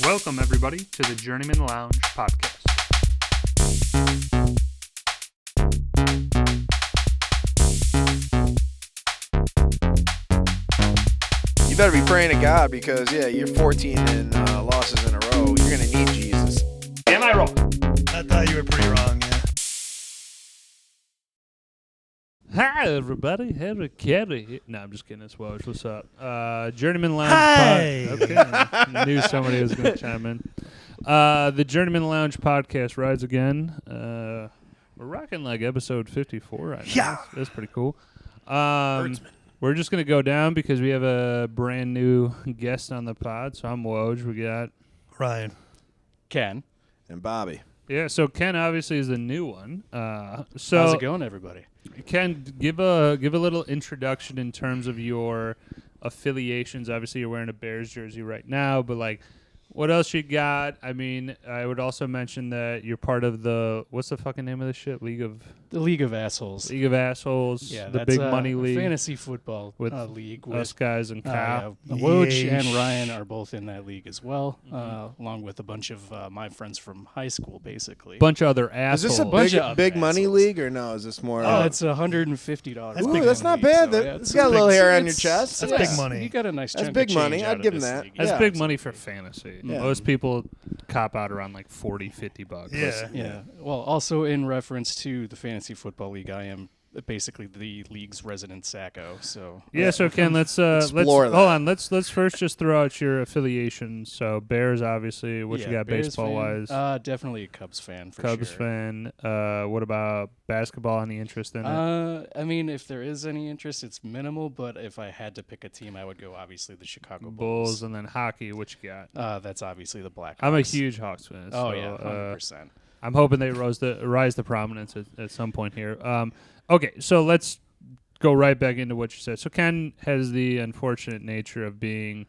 Welcome, everybody, to the Journeymen Lounge podcast. You better be praying to God because, you're 14 and losses in a row. You're going to need Jesus. Am I wrong? I thought you were pretty wrong, yeah. Hi, everybody. Harry Carey. No, I'm just kidding. It's Woj. What's up? Journeymen Lounge Hi. Okay. Knew somebody was going to chime in. The Journeymen Lounge podcast rides again. We're rocking like episode 54 right now. Yeah. That's pretty cool. We're just going to go down because we have a brand new guest on the pod. So I'm Woj. We got Ryan. Ken. And Bobby. Yeah, so Ken obviously is the new one. So How's it going, everybody? Ken, give a little introduction in terms of your affiliations. Obviously, you're wearing a Bears jersey right now, but like, what else you got? I mean, I would also mention that you're part of the what's the fucking name of this shit? The League of Assholes. League of Assholes. Yeah, the that's big money league. Fantasy football with league us guys and Kyle. Woj and Ryan are both in that league as well, along with a bunch of my friends from high school, basically. Bunch of other Is assholes. this a Bunch of big other money assholes. league or no? Is this more? It's $150. That's Ooh, big that's not money. bad. So, It's got a little hair on your chest. That's Yeah. big money. You got a nice That's chunk big of money. change I'd out give of him this that. league. That's Yeah. big money for fantasy. Yeah. Most people cop out around like $40-$50. Yeah. Yeah. Well, also in reference to the fantasy football league, I am basically the league's resident Sacko. So Yeah, so Ken, let's Explore that. hold on. Let's first just throw out your affiliations. So Bears, obviously. What you got Bears baseball wise? fan. Definitely a Cubs fan for Cubs sure. fan. What about basketball? Any interest in it? I mean, if there is any interest, it's minimal. But if I had to pick a team, I would go obviously the Chicago Bulls, and then hockey. What you got? That's obviously the Blackhawks. I'm a huge Hawks fan. Oh so, yeah, 100%. I'm hoping they rise to prominence at some point here. Okay, so let's go right back into what you said. So Ken has the unfortunate nature of being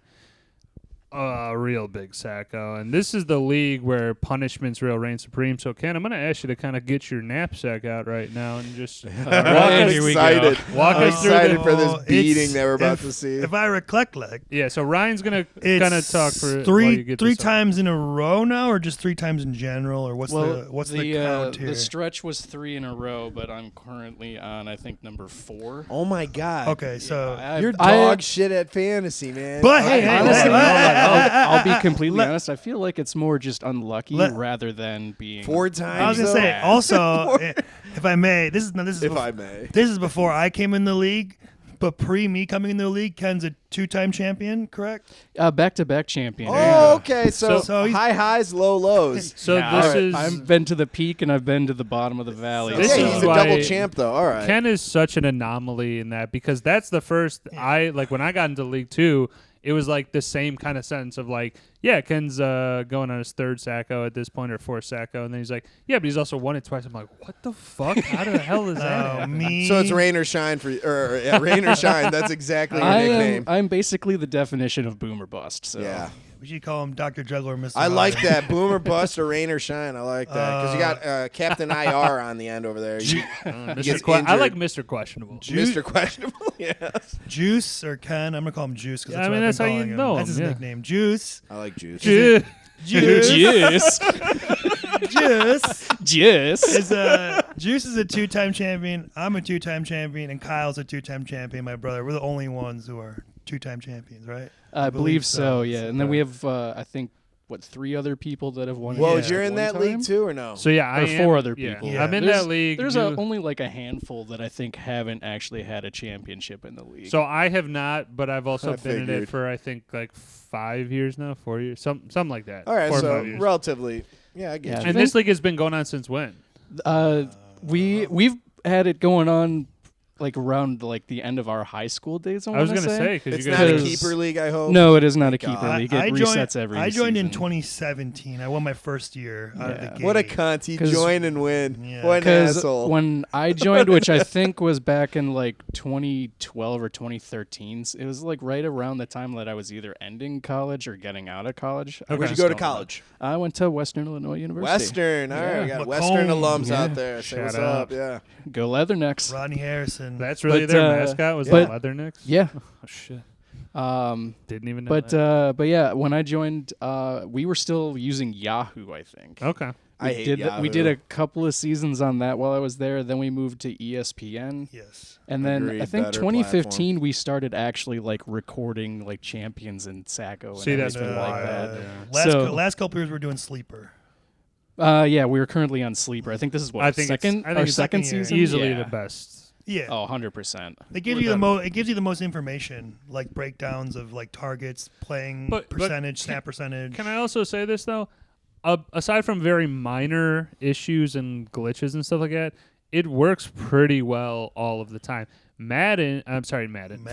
a real big Sacko, and this is the league where punishment's real reign supreme. So Ken, I'm going to ask you to kind of get your knapsack out right now and just I'm excited. Walk I'm us through excited the, for this beating It's- that we're about if- to see. If I recollect, like, yeah. So Ryan's going to it's kind of talk for while you get three this up. times in a row now, or just 3 times in general, or what's the count here? The stretch was 3 in a row, but I'm currently on I think number 4. Oh my God. Okay, so You're dog shit at fantasy, man. But hey, Honestly, hey, I'll be completely let- honest. I feel like it's more just unlucky rather than being 4 times. I was gonna though? say also, if I may, this is If I may. this is before I came in the league, but pre me coming in the league, Ken's a 2-time champion, correct? back-to-back champion. Oh, okay. So So he's- high highs, low lows. So Yeah, this is I've been to the peak and I've been to the bottom of the valley. This yeah, is he's a why double champ, though. All right. Ken is such an anomaly in that because that's the first when I got into League 2, it was like the same kind of sentence of like, yeah, Ken's going on his 3rd Sacko at this point or 4th Sacko, and then he's like, yeah, but he's also won it twice. I'm like, what the fuck? How the hell is that? Oh, happen? me. So it's rain or shine for rain or shine. That's exactly your nickname. I'm basically the definition of boomer bust. So. Yeah. We should call him Dr. Juggler, Mr. I like Rogers. that. Boomer bust or rain or shine. I like that. Because you got Captain IR on the end over there. Mr. gets I injured. like Mr. Questionable. Mr. Questionable. Yes. Juice or Ken. I'm gonna call him Juice because I mean, that's how you him. know That's his him, yeah. nickname, Juice. I like juice. Juice. Juice. Yes. Juice Yes. Juice is a 2-time champion. I'm a 2-time champion, and Kyle's a 2-time champion. My brother. We're the only ones who are 2-time champions, right? I believe so. Yeah, and then Okay. we have I think 3 other people that have won. Well, it you're at in one that time? league too, or no? So yeah, I Or am, 4 other yeah. people. Yeah. I'm in There's- that league. There's you- only like a handful that I think haven't actually had a championship in the league. So I have not, but I've also I been in it figured. for I think like 5 years now, 4 years, something like that. All right, 4 or so 5 years. relatively, yeah, I get Yeah. you. And this league has been going on since when? We've had it going on like around like the end of our high school days. I was going to say because It's you not guys. a Because- keeper league, I hope. No, it is not a God. keeper league. It I resets every I joined in season. 2017. I won my first year out of the Yeah. gate. What a cunt. He 'Cause- joined and win. Yeah. What an Because asshole. when I joined, which I think was back in like 2012 or 2013, it was like right around the time that I was either ending college or getting out of college. I Where'd you just go to don't know. college? I went to Western Illinois University. Western. All right, we got Macomb. Western alums Yeah. out there. Say Shout what's out. up. Yeah. Go Leathernecks. Rodney Harrison. That's really But, their mascot was but- the Leathernecks. Yeah. Oh shit. Didn't even know that. But yeah, when I joined, we were still using Yahoo, I think. Okay. I hate Yahoo. We did a couple of seasons on that while I was there. Then we moved to ESPN. Yes. And then Agreed, I think better 2015 platform. we started actually like recording like champions and Sacco See, and that's everything wild, like that. yeah. So- Last couple years we're doing Sleeper. Yeah, we were currently on Sleeper. I think this is what I think second it's our second second year. season. Easily Yeah. the best. Yeah. Oh, 100%. It gives you the most. It gives you the most information, like breakdowns of like targets, playing But percentage, snap percentage. Can I also say this though? Aside from very minor issues and glitches and stuff like that, it works pretty well all of the time. Madden. Madden.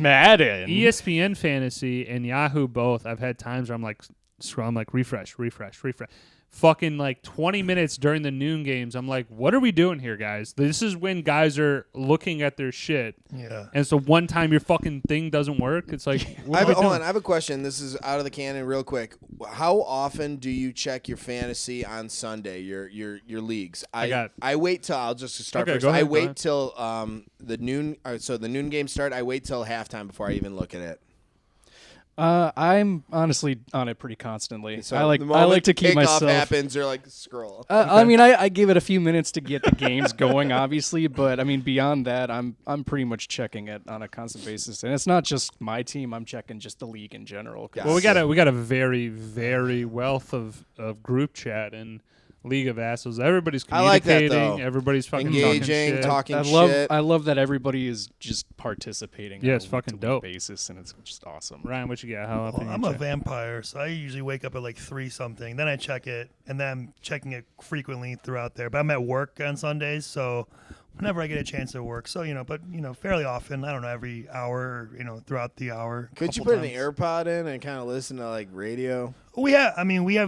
Madden. ESPN Fantasy and Yahoo both. I've had times where I'm like, refresh. Fucking like 20 minutes during the noon games. I'm like, what are we doing here, guys? This is when guys are looking at their shit. Yeah. And so one time your fucking thing doesn't work, it's like, what I are we have, hold doing? on, I have a question. This is out of the cannon, real quick. How often do you check your fantasy on Sunday? Your leagues. I wait till I'll just start Okay, first. go ahead, I go wait ahead. till the noon. So the noon games start. I wait till halftime before I even look at it. I'm honestly on it pretty constantly. So I the like moment to keep kickoff myself. happens, you're like scroll. I mean, I give it a few minutes to get the games going, obviously, but I mean, beyond that, I'm pretty much checking it on a constant basis, and it's not just my team. I'm checking just the league in general. 'Cause- Well, we got a very, very wealth of group chat and League of Assholes. Everybody's I like that, communicating. though. Everybody's fucking Engaging, talking shit. talking shit. I love that everybody is just participating. Yeah, on it's a fucking week-to-week dope. basis, and it's just awesome. Ryan, what you got? How often Well, you I'm a check? vampire, so I usually wake up at like 3 something. Then I check it, and then I'm checking it frequently throughout there. But I'm at work on Sundays, so whenever I get a chance to work. So, fairly often. I don't know, every hour, throughout the hour. Could you couple put an times. AirPod in and kind of listen to like radio? We have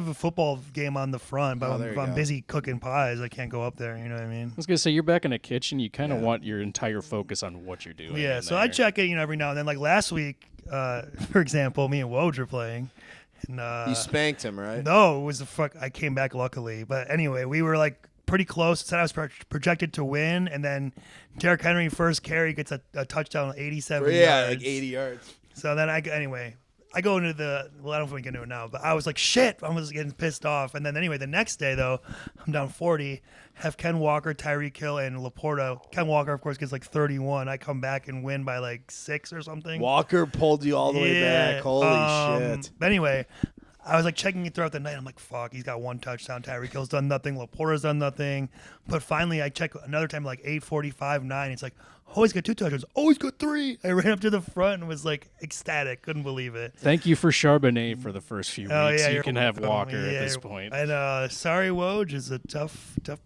a football game on the front, but Oh, there if you I'm go. busy cooking pies, I can't go up there. You know what I mean? I was gonna say you're back in the kitchen. You kind of Yeah. want your entire focus on what you're doing. Yeah, in so I there. check it, every now and then. Like last week, for example, me and Woj were playing. And, You spanked him, right? no, it was I came back luckily. But anyway, we were like pretty close. Said I was projected to win, and then Derrick Henry first carry gets a touchdown, 87 Yeah, yards. like 80 yards. So then I go into I don't know if we can do it now, but I was like, shit, I was getting pissed off. And then anyway, the next day though, I'm down 40, have Ken Walker, Tyreek Hill, and Laporta. Ken Walker, of course, gets like 31. I come back and win by like 6 or something. Walker pulled you all the way Yeah, back. Holy shit. But anyway, I was like checking it throughout the night. I'm like, fuck, he's got 1 touchdown. Tyreek Hill's done nothing. Laporta's done nothing. But finally, I check another time, like 8:45, 9. It's like, oh, he's got 2 touchdowns. Oh, he's got 3. I ran up to the front and was like ecstatic. Couldn't believe it. Thank you for Charbonnet for the first few weeks. Oh, yeah, you you're can have welcome. Walker Yeah, at this you're- point. And sorry, Woj, is a tough break.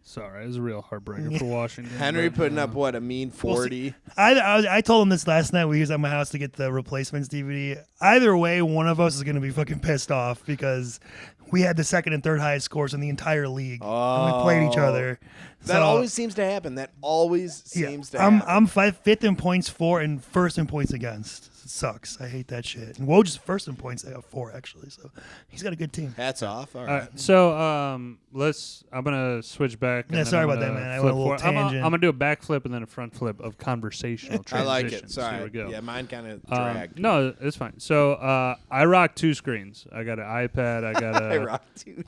Sorry, it was a real heartbreaker for Washington. Henry but, putting up what, a mean 40? I told him this last night. We was at my house to get the replacements DVD. Either way, one of us is going to be fucking pissed off because we had the second and third highest scores in the entire league. And we played each other. That always seems to happen. That always seems to happen. I'm fifth in points for and first in points against. It sucks. I hate that shit. And Woj is first in points for actually. So he's got a good team. Hats off. All All right. right, so I'm gonna switch back. and Yeah, then sorry I'm about that, gonna man. I flip went a little forward. tangent. I'm gonna do a back flip and then a front flip of conversational I transitions. like it. Sorry. Here we go. Yeah, mine kind of Um, dragged. no, it's fine. So I rock 2 screens. I got an iPad. I got I a rocked you.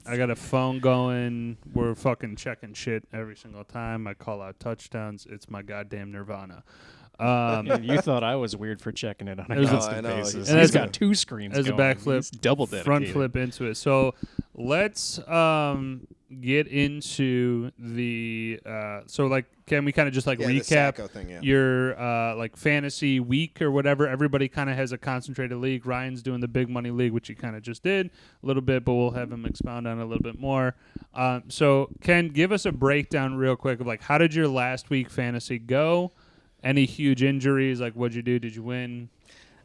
I got a phone going. We're fucking checking shit every single time. I call out touchdowns. It's my goddamn nirvana. And you thought I was weird for checking it on a There's a- constant I know, basis. and He's as a- got 2 screens as a going. backflip, He's double dedicated. front flip into it. So let's get into the so like can we kind of just like Yeah, the recap Sacco thing, yeah. your like fantasy week or whatever? Everybody kind of has a concentrated league. Ryan's doing the big money league, which he kind of just did a little bit, but we'll have him expound on it a little bit more. So Ken, give us a breakdown real quick of like how did your last week fantasy go? Any huge injuries? Like what'd you do? Did you win?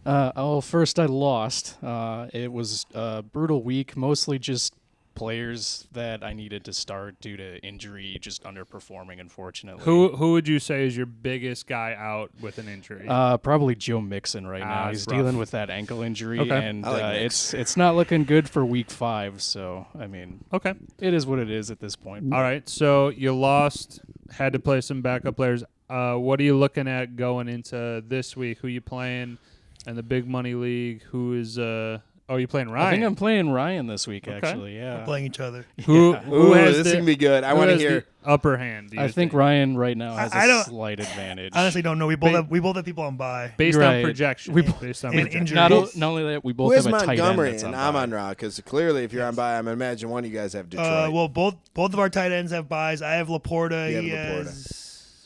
First I lost. It was a brutal week, mostly just players that I needed to start due to injury, just underperforming, unfortunately. Who would you say is your biggest guy out with an injury? Probably Joe Mixon right now. it's He's rough. dealing with that ankle injury, Okay. and I like Mix. it's not looking good for week 5. So I mean, Okay. it is what it is at this point. All right. So you lost, had to play some backup players. what are you looking at going into this week? Who you playing in the big money league? Who is you playing Ryan? I think I'm playing Ryan this week, actually. Yeah, we're playing each other. Who has this is gonna be good. I want to hear the upper hand. I think Ryan right now has a slight advantage. I honestly don't know. We both have people on bye based on projection. Based on injuries. Not only that, we both have a tight end that's on I'm on Raw because clearly, if you're on bye, I'm gonna imagine one of you guys have Detroit. Well, both of our tight ends have buys. I have Laporta. You have Laporta.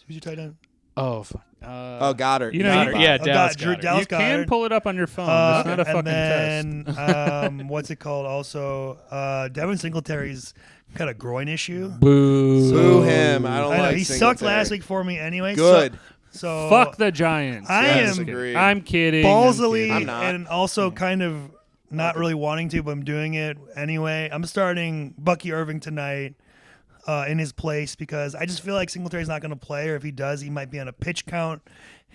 Who's your tight end? Oh, Goddard. Dallas Goddard. You can pull it up on your phone. It's not a fucking test. What's it called? Also, Devin Singletary's got a groin issue. Boo him. I don't like he sucked last week for me anyway. Good. So fuck the Giants. I'm kidding. Ballsily I'm not. and also kind of not really wanting to, but I'm doing it anyway. I'm starting Bucky Irving tonight. In his place because I just feel like Singletary's not going to play, or if he does, he might be on a pitch count.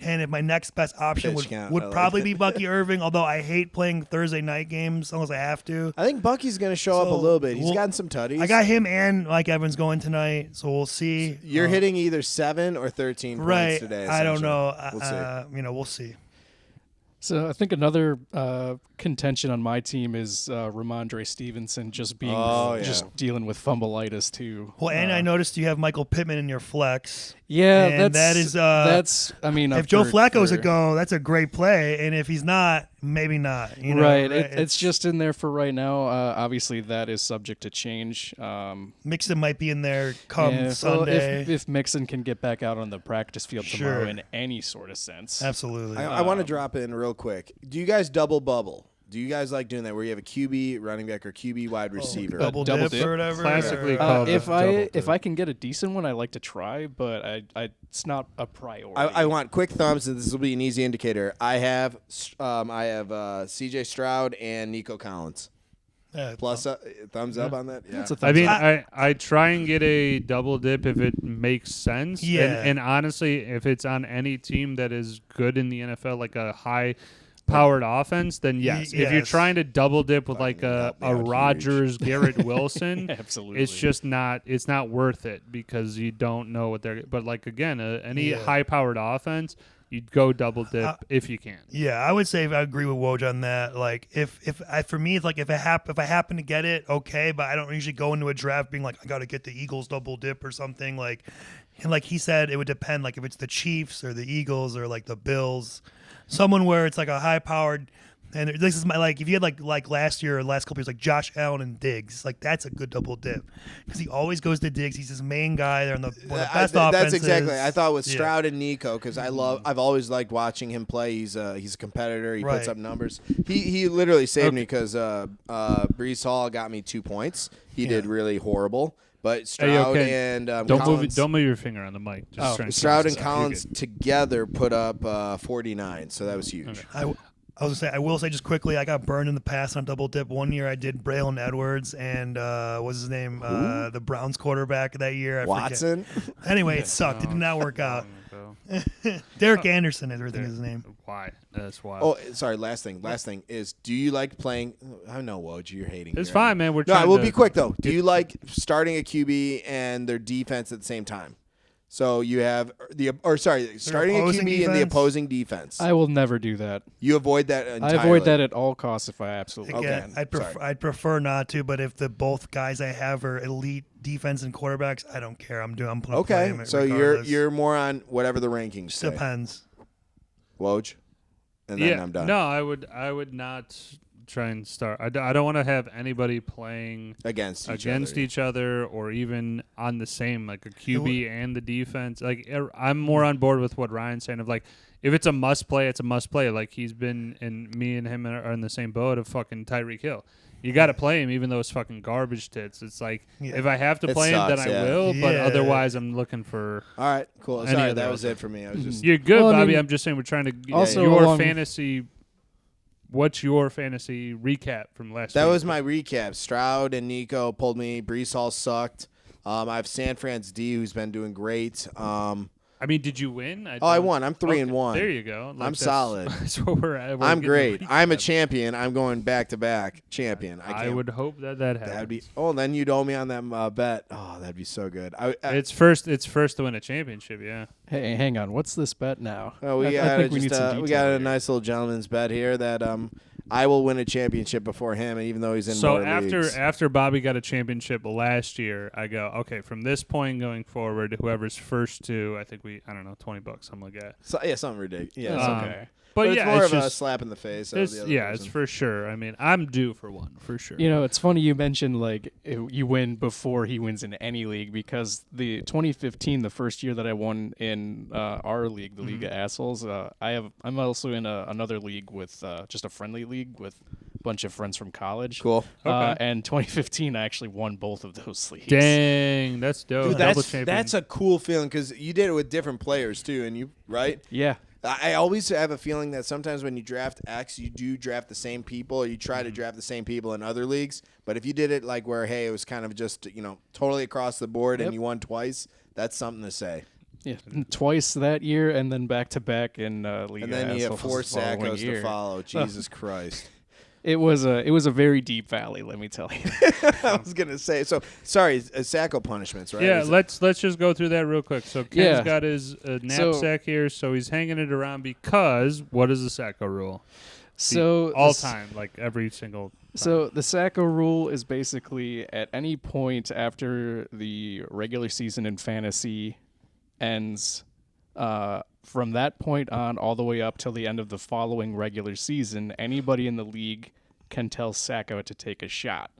And if my next best option would probably be Bucky Irving, although I hate playing Thursday night games unless I have to. I think Bucky's going to show up a little bit. He's gotten some tutties. I got him and Mike Evans going tonight, so we'll see. You're hitting either 7 or 13 points today. I don't know. We'll see. We'll see. So I think another contention on my team is Ramondre Stevenson just being just dealing with fumbleitis too. Well, and I noticed you have Michael Pittman in your flex. Yeah, and that's. I mean, if Joe Flacco's a go, that's a great play, and if he's not, maybe not. Right. It's just in there for right now. Obviously, that is subject to change. Mixon might be in there come Sunday. If Mixon can get back out on the practice field tomorrow in any sort of sense. Absolutely. I want to drop in real quick. Do you guys double bubble? Do you guys like doing that where you have a QB running back or QB wide receiver? Double dip or whatever. Classically called if I can get a decent one, I like to try, but it's not a priority. I want quick thumbs, and this will be an easy indicator. I have C.J. Stroud and Nico Collins. Plus thumbs up on that. Yeah. I mean, I try and get a double dip if it makes sense. Yeah. And honestly, if it's on any team that is good in the NFL, like a high powered offense, then yes. If you're trying to double dip with like a Rodgers, Garrett Wilson, absolutely, it's not worth it because you don't know what they're. But like again, any high powered offense, you'd go double dip if you can. Yeah, I would say I agree with Woj on that. Like for me, it's like if I happen to get it, okay, but I don't usually go into a draft being like I got to get the Eagles double dip or something like. And like he said, it would depend. Like if it's the Chiefs or the Eagles or like the Bills. Someone where it's like a high-powered, and this is my if you had like last year or last couple years like Josh Allen and Diggs, like that's a good double dip because he always goes to Diggs. He's his main guy. They're on the best offenses. That's exactly. I thought with Stroud and Nico because I've always liked watching him play. He's a competitor. He puts up numbers. He literally saved me because Breece Hall got me 2 points. He did really horrible. But Stroud and Collins, don't move your finger on the mic. Stroud and Collins together put up 49, so that was huge. Okay. I was gonna say, I will say just quickly, I got burned in the past on double dip. One year I did Braylon Edwards and what's his name, the Browns quarterback that year. Watson. Anyway, it sucked. It did not work out. Derek Anderson is his name. Why? That's why. Oh, sorry. Last thing is, do you like playing? I know, Woj, you're hating. It's fine, man. We'll be quick though. Do you like starting a QB and their defense at the same time? So you have starting a QB and the opposing defense. I will never do that. You avoid that entirely. I avoid that at all costs if I absolutely can. I'd prefer not to, but if the both guys I have are elite defense and quarterbacks, I don't care. I'm playing them so regardless. you're more on whatever the rankings say. Depends. Woj, and then I'm done. No, I would not try and start. I don't want to have anybody playing against each other or even on the same like a QB and the defense. Like I'm more on board with what Ryan's saying of like if it's a must play, it's a must play. Like he's been and me and him are in the same boat of fucking Tyreek Hill. You got to play him even though it's fucking garbage tits. It's like if I have to play him, then I will. But otherwise, I'm looking for. All right, cool. Sorry, that was it for me. I was just. You're good, Bobby. I'm just saying we're trying to also your fantasy. What's your fantasy recap from last week? That was my recap. Stroud and Nico pulled me. Breece Hall sucked. I have San Fran's D, who's been doing great. I mean, did you win? I won. I'm 3-1. There you go. I'm solid. That's what we're at. I'm great. I'm a champion. I'm going back-to-back champion. I would hope that happens. That'd be. Oh, then you'd owe me on that bet. Oh, that'd be so good. It's first to win a championship. Yeah. Hey, hang on. What's this bet now? Oh, we got a nice little gentleman's bet here that I will win a championship before him, and even though he's in more leagues. after Bobby got a championship last year, I go, okay, from this point going forward, whoever's first to, I think I don't know, $20, something like that. So, yeah, something ridiculous. Yeah, it's okay. But yeah, it's more of just a slap in the face. It's for sure. I mean, I'm due for one, for sure. You know, it's funny you mentioned, like, you win before he wins in any league, because the 2015, the first year that I won in our league, the League of Assholes, I'm also in another league with just a friendly league with a bunch of friends from college. Cool. Okay. And 2015, I actually won both of those leagues. Dang, that's dope. Dude, that's a cool feeling because you did it with different players too, and you right? Yeah. I always have a feeling that sometimes when you draft X, you do draft the same people, or you try to draft the same people in other leagues. But if you did it like where, hey, it was kind of just, totally across the board and you won twice, that's something to say. Yeah, twice that year, and then back-to-back in League. And then you have 4 Sackos to follow. Jesus Christ. It was a very deep valley, let me tell you. I was gonna say. So sorry, Sacco punishments, right? Yeah, let's just go through that real quick. So Ken's got his knapsack here, so he's hanging it around because what is the Sacco rule? So all time, like every single time. So the Sacco rule is basically at any point after the regular season in fantasy ends, from that point on all the way up till the end of the following regular season, anybody in the league can tell Sacco to take a shot.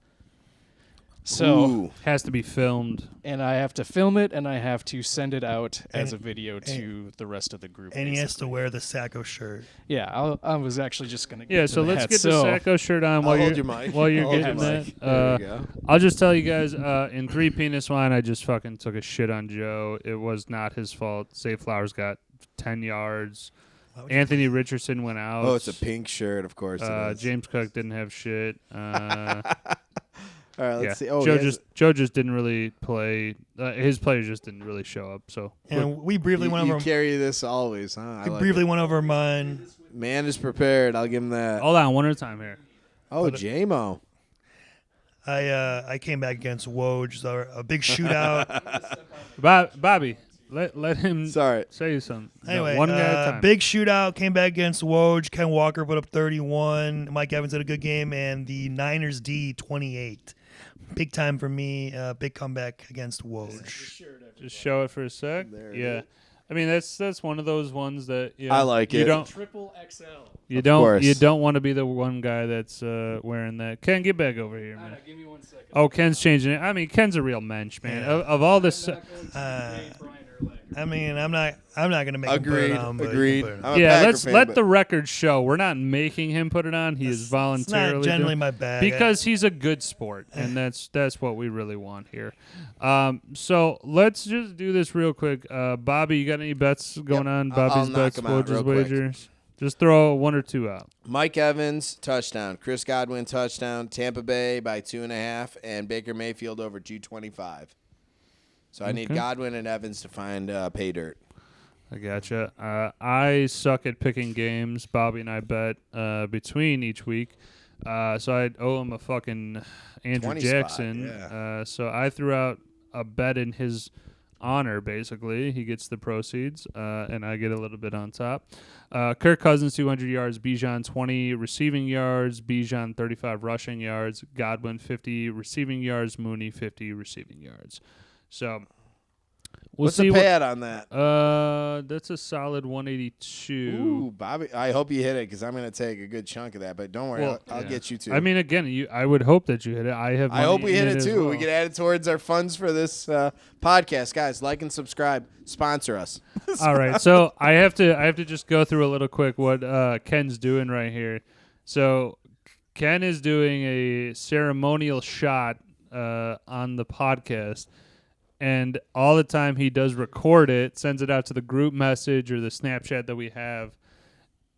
So has to be filmed, and I have to film it, and I have to send it out as a video to the rest of the group. And he has to wear the Sacco shirt. Yeah, I was actually just gonna. So let's get the Sacco shirt on while you're getting that. There you go. I'll just tell you guys, in 3 penis wine, I just fucking took a shit on Joe. It was not his fault. Save Flowers got 10 yards. Anthony Richardson went out. Oh, it's a pink shirt, of course. James Cook didn't have shit. All right, let's see. Oh, Joe just didn't really play. His players just didn't really show up. So we briefly went over. You carry this always, huh? We briefly went over mine. Man is prepared. I'll give him that. Hold on, one at a time here. Oh, J-Mo. I came back against Woj, so a big shootout. Bobby, let him say something. Anyway, one guy at a time. Big shootout, came back against Woj. Ken Walker put up 31. Mike Evans had a good game, and the Niners D 28. Big time for me. Big comeback against Woj. Just show it for a sec. Yeah. I mean that's one of those ones that I like you it. Don't Triple XL. You don't want to be the one guy that's wearing that. Ken, get back over here, man. Give me 1 second. Oh, Ken's changing it. I mean, Ken's a real mensch, man. Yeah. Of all this, I mean, I'm not gonna make him put it on. But Agreed. put it on. I'm a yeah, Packer let fan, the record show. We're not making him put it on. He is voluntarily. It's not generally doing, my bag. because he's a good sport, and that's what we really want here. So let's just do this real quick. Bobby, you got any bets going on? Bobby's I'll knock bets, them out Woj's real quick. wagers. Just throw 1 or 2 out. Mike Evans, touchdown. Chris Godwin, touchdown. Tampa Bay by 2.5, and Baker Mayfield over 225. So I need Godwin and Evans to find pay dirt. I gotcha. I suck at picking games. Bobby and I bet between each week. So I owe him a fucking Andrew 20 Jackson. spot, yeah. So I threw out a bet in his honor, basically. He gets the proceeds, and I get a little bit on top. Kirk Cousins, 200 yards. Bijan, 20 receiving yards. Bijan, 35 rushing yards. Godwin, 50 receiving yards. Mooney, 50 receiving yards. So we'll What's see the payout on that? That's a solid 182. Ooh, Bobby, I hope you hit it because I'm going to take a good chunk of that. But don't worry, I'll get you too. I mean, again, I would hope that you hit it. I hope we hit it too. Well. We can add it towards our funds for this podcast, guys. Like and subscribe. Sponsor us. All right, so I have to just go through a little quick what Ken's doing right here. So Ken is doing a ceremonial shot on the podcast. And all the time he does record it, sends it out to the group message or the Snapchat that we have.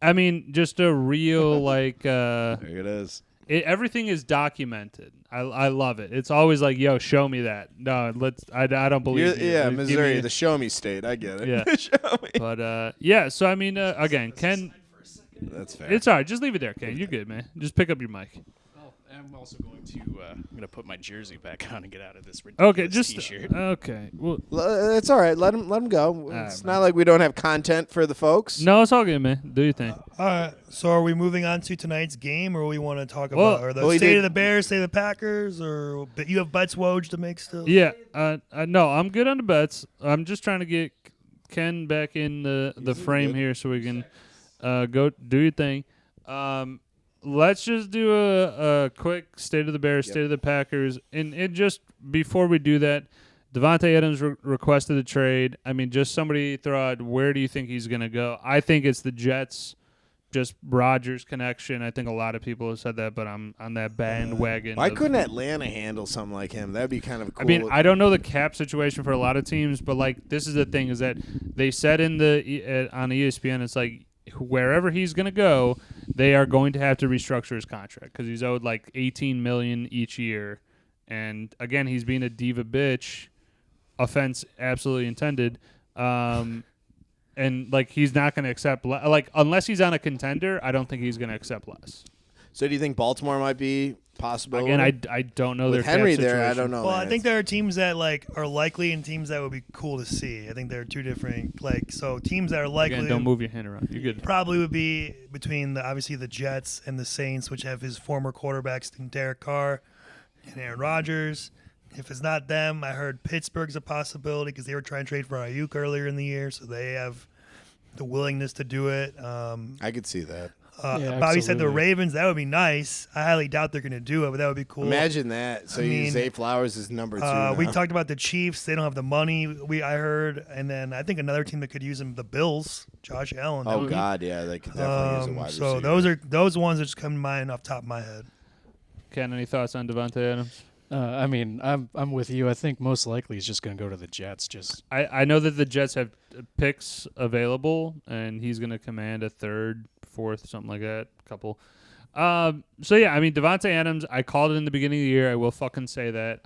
I mean, just a real, like... there it is. everything is documented. I love it. It's always like, yo, show me that. No, I don't believe you. Yeah, Give Missouri, me- the show me state. I get it. Yeah. Show me. But yeah, so I mean, again, Ken, That's fair. it's all right. Just leave it there, Ken. You're good, man. Just pick up your mic. I'm also going to I'm gonna put my jersey back on and get out of this ridiculous Okay, just t-shirt. okay. Well, It's all right. Let him go. It's not like we don't have content for the folks. no, it's all good, man. Do your thing. All right. So are we moving on to tonight's game, or we want to talk Well- about or the Well, he state did- of the Bears, state of the Packers, or but you have bets Woj to make still? Yeah. No, I'm good on the bets. I'm just trying to get Ken back in the frame here so we can go do your thing. Let's just do a quick state of the Bears, state of the Packers, and just before we do that, Davante Adams requested a trade. I mean, just somebody throw out, where do you think he's going to go? I think it's the Jets, just Rodgers connection. I think a lot of people have said that, but I'm on that bandwagon. Why couldn't Atlanta handle something like him? That'd be kind of cool. I mean, I don't know the cap situation for a lot of teams, but like this is the thing is that they said in on ESPN, it's like wherever he's going to go, they are going to have to restructure his contract because he's owed like $18 million each year, and again, he's being a diva bitch. Offense absolutely intended. And like he's not going to accept like unless he's on a contender, I don't think he's going to accept less. So do you think Baltimore might be possible? Again, I don't know with their Henry cap there. I situation. don't know. Well, man. I think there are teams that like are likely and teams that would be cool to see. I think there are two different so teams that are likely Again, don't move your hand around. You're good. probably would be between obviously the Jets and the Saints, which have his former quarterbacks in Derek Carr and Aaron Rodgers. If it's not them, I heard Pittsburgh's a possibility because they were trying to trade for Ayuk earlier in the year, so they have the willingness to do it. I could see that. Bobby said the absolutely. Ravens. That would be nice. I highly doubt they're going to do it, but that would be cool. Imagine that. So I you mean, Zay Flowers is number 2. Now. We talked about the Chiefs. They don't have the money. I heard, and then I think another team that could use him, the Bills. Josh Allen. Oh God, yeah, they could definitely use a wide receiver. So those ones that just come to mind off the top of my head. Ken, any thoughts on Davante Adams? I mean, I'm with you. I think most likely he's just going to go to the Jets. Just I know that the Jets have picks available, and he's going to command a third, fourth, something like that, couple. So yeah, I mean Davante Adams. I called it in the beginning of the year. I will fucking say that.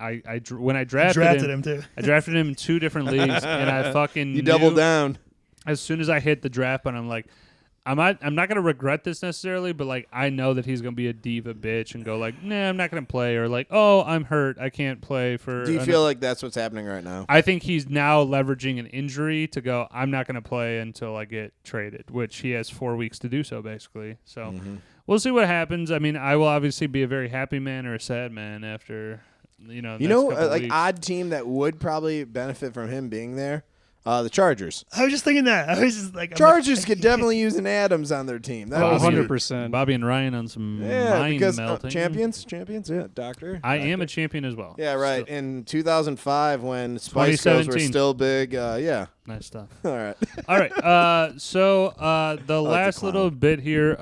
When I drafted him too. I drafted him in 2 different leagues, and I fucking you doubled knew down. as soon as I hit the draft button. I'm like, I'm not going to regret this necessarily, but like I know that he's going to be a diva bitch and go like, nah, I'm not going to play, or like, oh, I'm hurt, I can't play for. Do you feel like that's what's happening right now? I think he's now leveraging an injury to go, I'm not going to play until I get traded, which he has 4 weeks to do so, basically. So we'll see what happens. I mean, I will obviously be a very happy man or a sad man after, the next couple like weeks. odd team that would probably benefit from him being there. The Chargers. I was just thinking that. I was just like, Chargers could definitely use an Adams on their team. That was 100%. Bobby and Ryan on some Yeah, mind because melting. champions, yeah, doctor. I am a champion as well. Yeah, right. So, In 2005, when Spice Girls were 2017. still big, yeah. nice stuff. All right. All right. So the last clown. little bit here,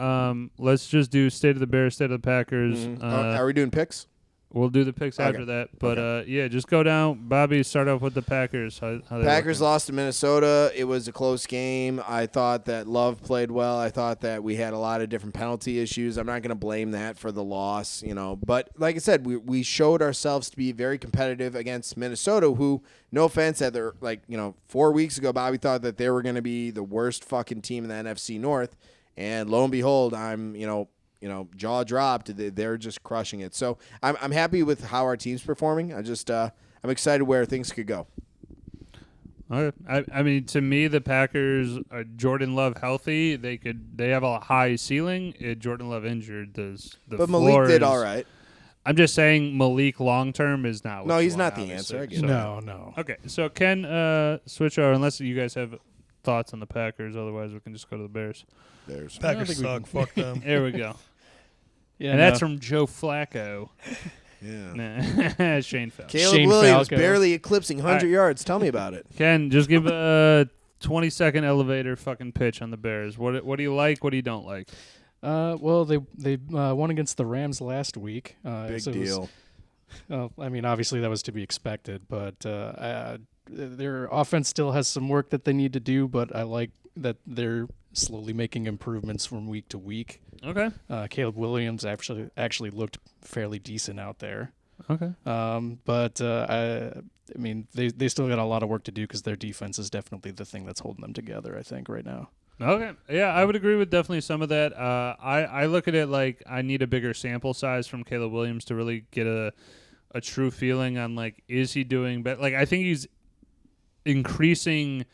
let's just do State of the Bears, State of the Packers. Are we doing picks? We'll do the picks Okay. after that. But, yeah, just go down. Bobby, start off with the Packers. How they Packers looking? lost to Minnesota. It was a close game. I thought that Love played well. I thought that we had a lot of different penalty issues. I'm not going to blame that for the loss, But like I said, we showed ourselves to be very competitive against Minnesota, who, no offense, at their 4 weeks ago, Bobby thought that they were going to be the worst fucking team in the NFC North, and lo and behold, I'm jaw dropped. They're just crushing it. So I'm happy with how our team's performing. I'm excited where things could go. Okay. I mean, to me, the Packers, Jordan Love healthy, they have a high ceiling. Jordan Love injured, But Malik did all right. I'm just saying Malik long term is not. No, what you he's want, not the obviously. answer. I get So- it. No. Okay, so Ken, switch over unless you guys have thoughts on the Packers. Otherwise, we can just go to the Bears. There's Packers suck. Fuck them. There we go. Yeah, And that's from Joe Flacco. yeah. Nah. Shane Feld. Caleb Shane Williams Falco. barely eclipsing 100 yards. Tell me about it. Ken, just give a 20-second elevator fucking pitch on the Bears. What do you like? What do you don't like? Well, they won against the Rams last week. Big so it was- deal. I mean, obviously that was to be expected, but their offense still has some work that they need to do. But I like that they're slowly making improvements from week to week. Okay. Caleb Williams actually looked fairly decent out there. Okay. But I mean, they still got a lot of work to do because their defense is definitely the thing that's holding them together, I think, right now. Okay. Yeah, I would agree with definitely some of that. I look at it like I need a bigger sample size from Caleb Williams to really get a true feeling on, like, is he doing better? Like, I think he's increasing,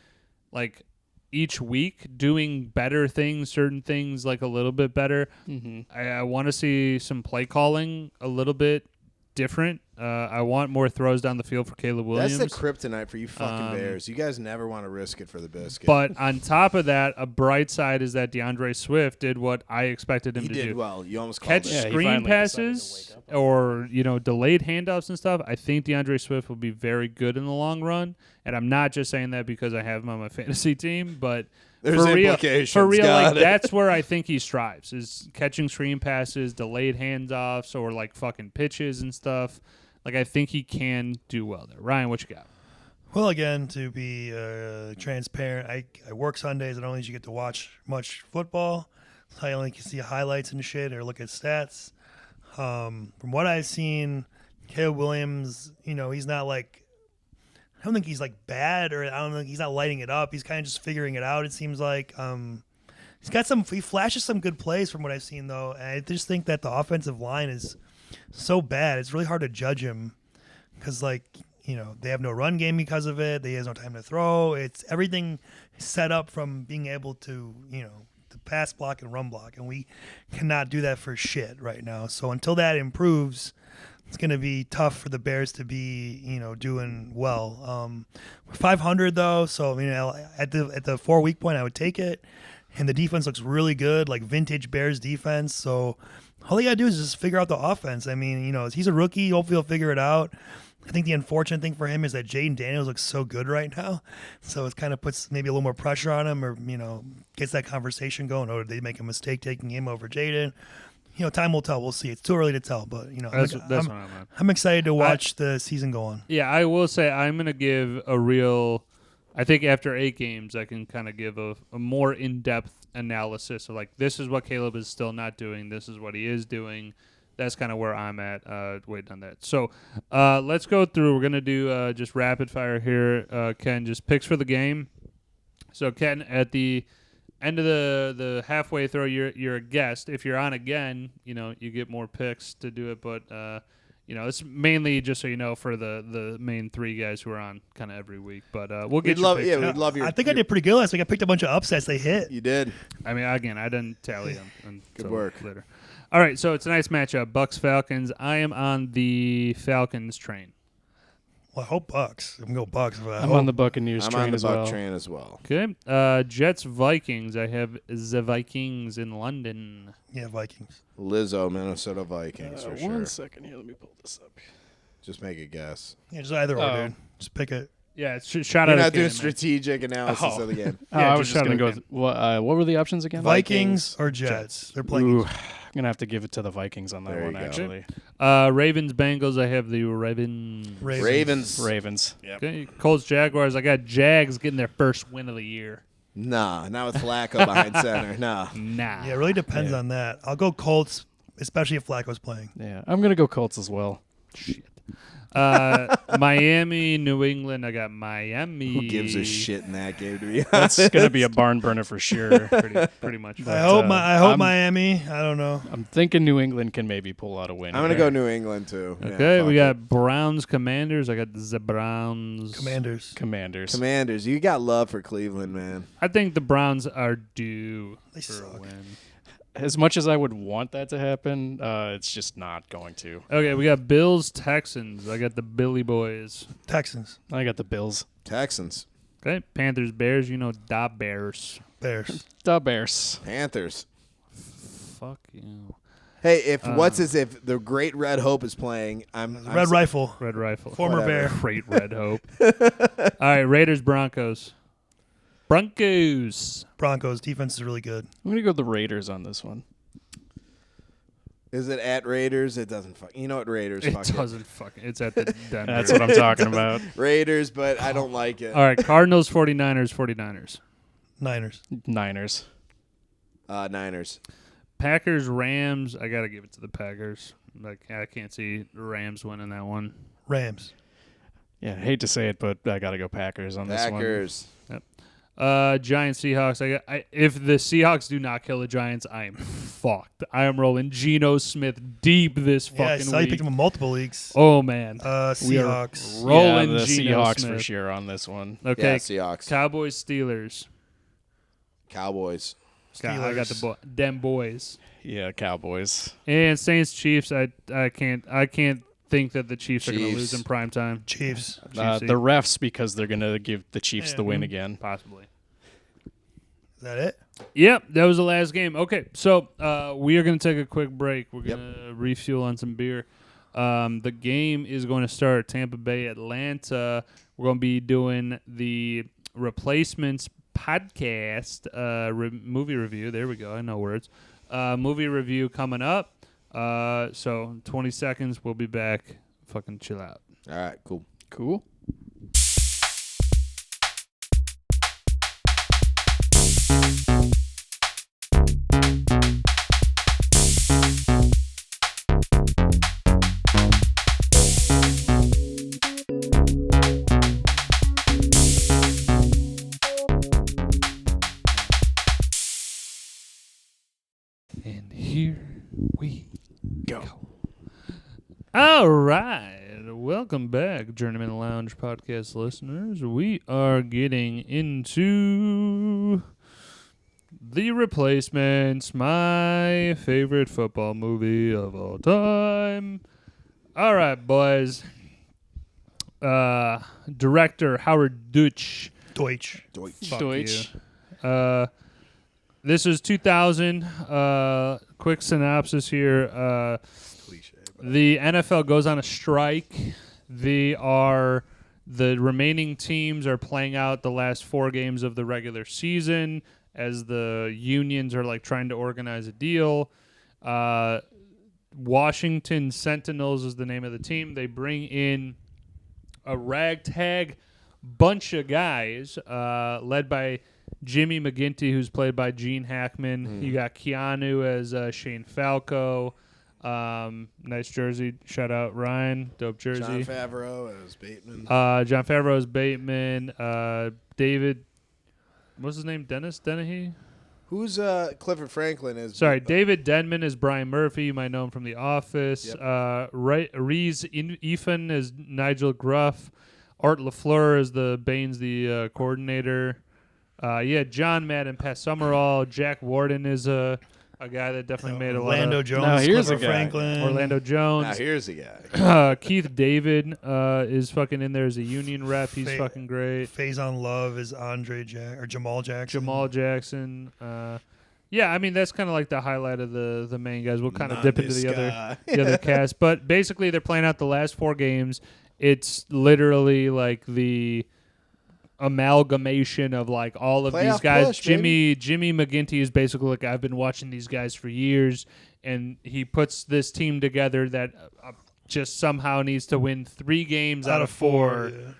like, each week, doing better things, certain things, like, a little bit better. Mm-hmm. I want to see some play calling a little bit different. I want more throws down the field for Caleb Williams. That's the kryptonite for you fucking Bears. You guys never want to risk it for the biscuit. But on top of that, a bright side is that DeAndre Swift did what I expected him to do. He did well. You almost Catch called it. screen passes or, delayed handoffs and stuff. I think DeAndre Swift will be very good in the long run. And I'm not just saying that because I have him on my fantasy team, but There's implications. For real, Got like, it. that's where I think he strives, is catching screen passes, delayed handoffs, or, like, fucking pitches and stuff. Like, I think he can do well there. Ryan, what you got? Well, again, to be transparent, I work Sundays. I don't usually get to watch much football. So I only can see highlights and shit or look at stats. From what I've seen, Caleb Williams, he's not like, I don't think he's like bad, or I don't think he's not lighting it up. He's kind of just figuring it out, it seems like. He flashes some good plays from what I've seen, though. And I just think that the offensive line is so bad. It's really hard to judge him because, like, they have no run game because of it. He has no time to throw. It's everything set up from being able to, to pass block and run block, and we cannot do that for shit right now. So until that improves, it's going to be tough for the Bears to be, doing well. We're 500 though, so at the 4-week point, I would take it. And the defense looks really good, like vintage Bears defense. So all you got to do is just figure out the offense. I mean, he's a rookie. Hopefully he'll figure it out. I think the unfortunate thing for him is that Jaden Daniels looks so good right now. So it kind of puts maybe a little more pressure on him, or, gets that conversation going. Or did they make a mistake taking him over Jaden? Time will tell. We'll see. It's too early to tell, but I'm excited to watch the season go on. Yeah, I will say I'm going to give a real. I think after 8 games, I can kind of give a more in-depth analysis of, like, this is what Caleb is still not doing. This is what he is doing. That's kind of where I'm at waiting on that. So let's go through. We're going to do just rapid fire here. Ken, just picks for the game. So, Ken, at the end of the halfway throw, you're a guest. If you're on again, you get more picks to do it. But, it's mainly just so you know for the main 3 guys who are on kind of every week. But we'll get your picks. Yeah, we'd love your. I think I did pretty good last week. I picked a bunch of upsets. They hit. You did. I mean, again, I didn't tally them. Good work. Later. All right, so it's a nice matchup. Bucks-Falcons. I am on the Falcons train. Well, I hope Bucks. I'm going to go Bucks. I'm on the Buccaneers train as well. I'm on the Buck train as well. Okay. Jets-Vikings. I have the Vikings in London. Yeah, Vikings. Lizzo, Minnesota Vikings for sure. 1 second here. Let me pull this up. Just make a guess. Yeah, just either or, dude. Just pick it. Yeah, shot You're out. not doing strategic analysis of the game. I was just going to go. What were the options again? Vikings or Jets. They're playing. Ooh, I'm going to have to give it to the Vikings on that There one, you go. actually. Ravens-Bengals. I have the Ravens. Ravens. Yep. Okay. Colts-Jaguars. I got Jags getting their first win of the year. Nah, not with Flacco behind center. Nah. Nah. Yeah, it really depends on that. I'll go Colts, especially if Flacco's playing. Yeah, I'm going to go Colts as well. Shit. Miami, New England. I got Miami. Who gives a shit in that game, to be honest? That's going to be a barn burner for sure. Pretty much. I hope Miami. I don't know. I'm thinking New England can maybe pull out a win. I'm going to go New England, too. Okay, Yeah, we fuck got Browns, Commanders. I got the Browns. Commanders. Commanders. You got love for Cleveland, man. I think the Browns are due They for suck. a win. As much as I would want that to happen, it's just not going to. Okay, we got Bills, Texans. I got the Billy Boys. Texans. I got the Bills. Texans. Okay, Panthers, Bears. Da Bears. Bears. The Bears. Panthers. Fuck you. Hey, if if the Great Red Hope is playing, I'm Red Rifle. Red Rifle. Former Whatever. Bear. Great Red Hope. All right, Raiders, Broncos. Broncos. Defense is really good. I'm going to go the Raiders on this one. Is it at Raiders? It doesn't fuck. You know what, Raiders? It fuck doesn't fucking. It's at the Denver. That's what I'm talking about. Raiders, but I don't like it. All right, Cardinals, 49ers. Niners. Niners. Niners. Packers, Rams. I got to give it to the Packers. Like, I can't see the Rams winning that one. Rams. Yeah, I hate to say it, but I got to go Packers on this one. Packers. Giants, Seahawks. If the Seahawks do not kill the Giants, I am fucked. I am rolling Geno Smith deep this fucking Yeah, I saw week. you picked him in multiple leagues. Oh, man. Seahawks. Rolling the Geno Seahawks Smith. for sure on this one. Okay, Yeah, Seahawks. Cowboys, Steelers. Cowboys. I got the them boys. Yeah, Cowboys. And Saints, Chiefs. I can't think that the Chiefs are going to lose in prime time. Chiefs. The refs, because they're going to give the Chiefs the win again. Possibly. Is that it? Yep, that was the last game. Okay, so we are going to take a quick break. We're going to refuel on some beer. The game is going to start Tampa Bay, Atlanta. We're going to be doing the Replacements podcast movie review. There we go. I know words. Movie review coming up. So 20 seconds. We'll be back. Fucking chill out. All right, cool. Cool. And here we go. All right. Welcome back, Journeymen Lounge podcast listeners. We are getting into The Replacements, my favorite football movie of all time. All right, boys. Director Howard Deutsch. Deutsch. Fuck Deutsch. you. This is 2000. Quick synopsis here. The NFL goes on a strike. The remaining teams are playing out the last 4 games of the regular season as the unions are like trying to organize a deal. Washington Sentinels is the name of the team. They bring in a ragtag bunch of guys led by Jimmy McGinty, who's played by Gene Hackman. You got Keanu as Shane Falco. Nice jersey. Shout out Ryan. Dope jersey. John Favreau as Bateman. John Favreau as Bateman. David, what's his name? Dennis Dennehy? Who's Clifford Franklin is? Sorry, David Denman is Brian Murphy. You might know him from The Office. Yep. Reese Ifan is Nigel Gruff. Art LaFleur is Baines, the coordinator. John Madden, Pat Summerall. Jack Warden is a guy that definitely made a lot Orlando of... Jones. Now here's Clifford a guy. Franklin. Orlando Jones. Now here's a guy. Keith David is fucking in there as a union rep. He's fucking great. Faison Love is Jamal Jackson. Jamal Jackson. I mean, that's kind of like the highlight of the main guys. We'll kind of dip into the other cast. But basically, they're playing out the last 4 games. It's literally like the amalgamation of like all of Playoff these guys. push, Jimmy McGinty is basically like, I've been watching these guys for years, and he puts this team together that just somehow needs to win 3 games out of 4. Yeah.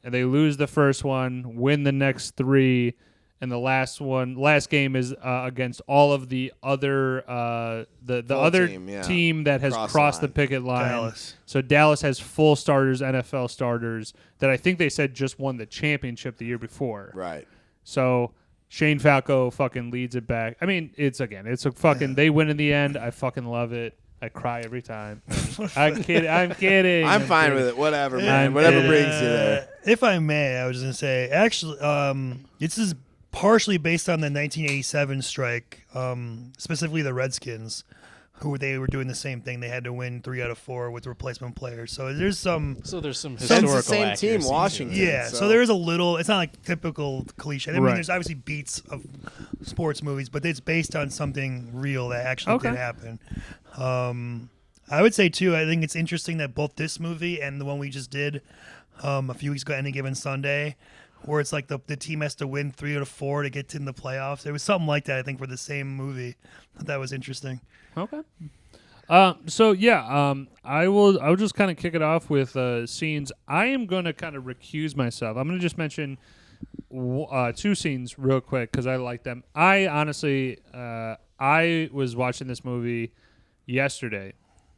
And they lose the first one, win the next 3, and the last game is against all of the other the other team that has crossed the picket line. Dallas. So Dallas has full starters, NFL starters that I think they said just won the championship the year before. Right. So Shane Falco fucking leads it back. I mean, it's a fucking they win in the end. I fucking love it. I cry every time. I'm kidding. I'm fine with it. Whatever, man. Whatever brings you there. If I may, I was going to say, actually, this is partially based on the 1987 strike, specifically the Redskins, who they were doing the same thing. They had to win 3 out of 4 with replacement players. So there's some historical it's the same accuracy team, to it. Washington. Yeah, so there is a little. It's not like typical cliche. I mean, there's obviously beats of sports movies, but it's based on something real that actually did happen. I would say too, I think it's interesting that both this movie and the one we just did a few weeks ago, Any Given Sunday, where it's like the team has to win 3 out of 4 to get in the playoffs. It was something like that, I think, for the same movie. I thought that was interesting. Okay. I'll just kind of kick it off with scenes. I am going to kind of recuse myself. I'm going to just mention two scenes real quick because I like them. I honestly, I was watching this movie yesterday,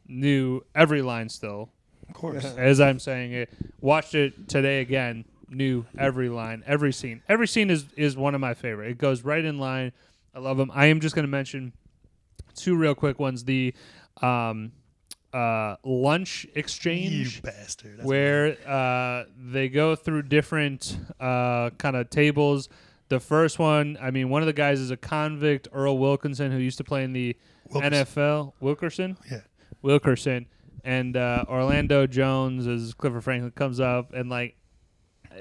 knew every line still. Of course. As I'm saying it, watched it today again, knew every line, every scene. Every scene is one of my favorite. It goes right in line. I love them. I am just going to mention two real quick ones. The lunch exchange, You bastard. where they go through different kind of tables. The first one, I mean, one of the guys is a convict, Earl Wilkinson, who used to play in the NFL. Wilkerson? Yeah. Wilkerson. And Orlando Jones, as Clifford Franklin, comes up and, like,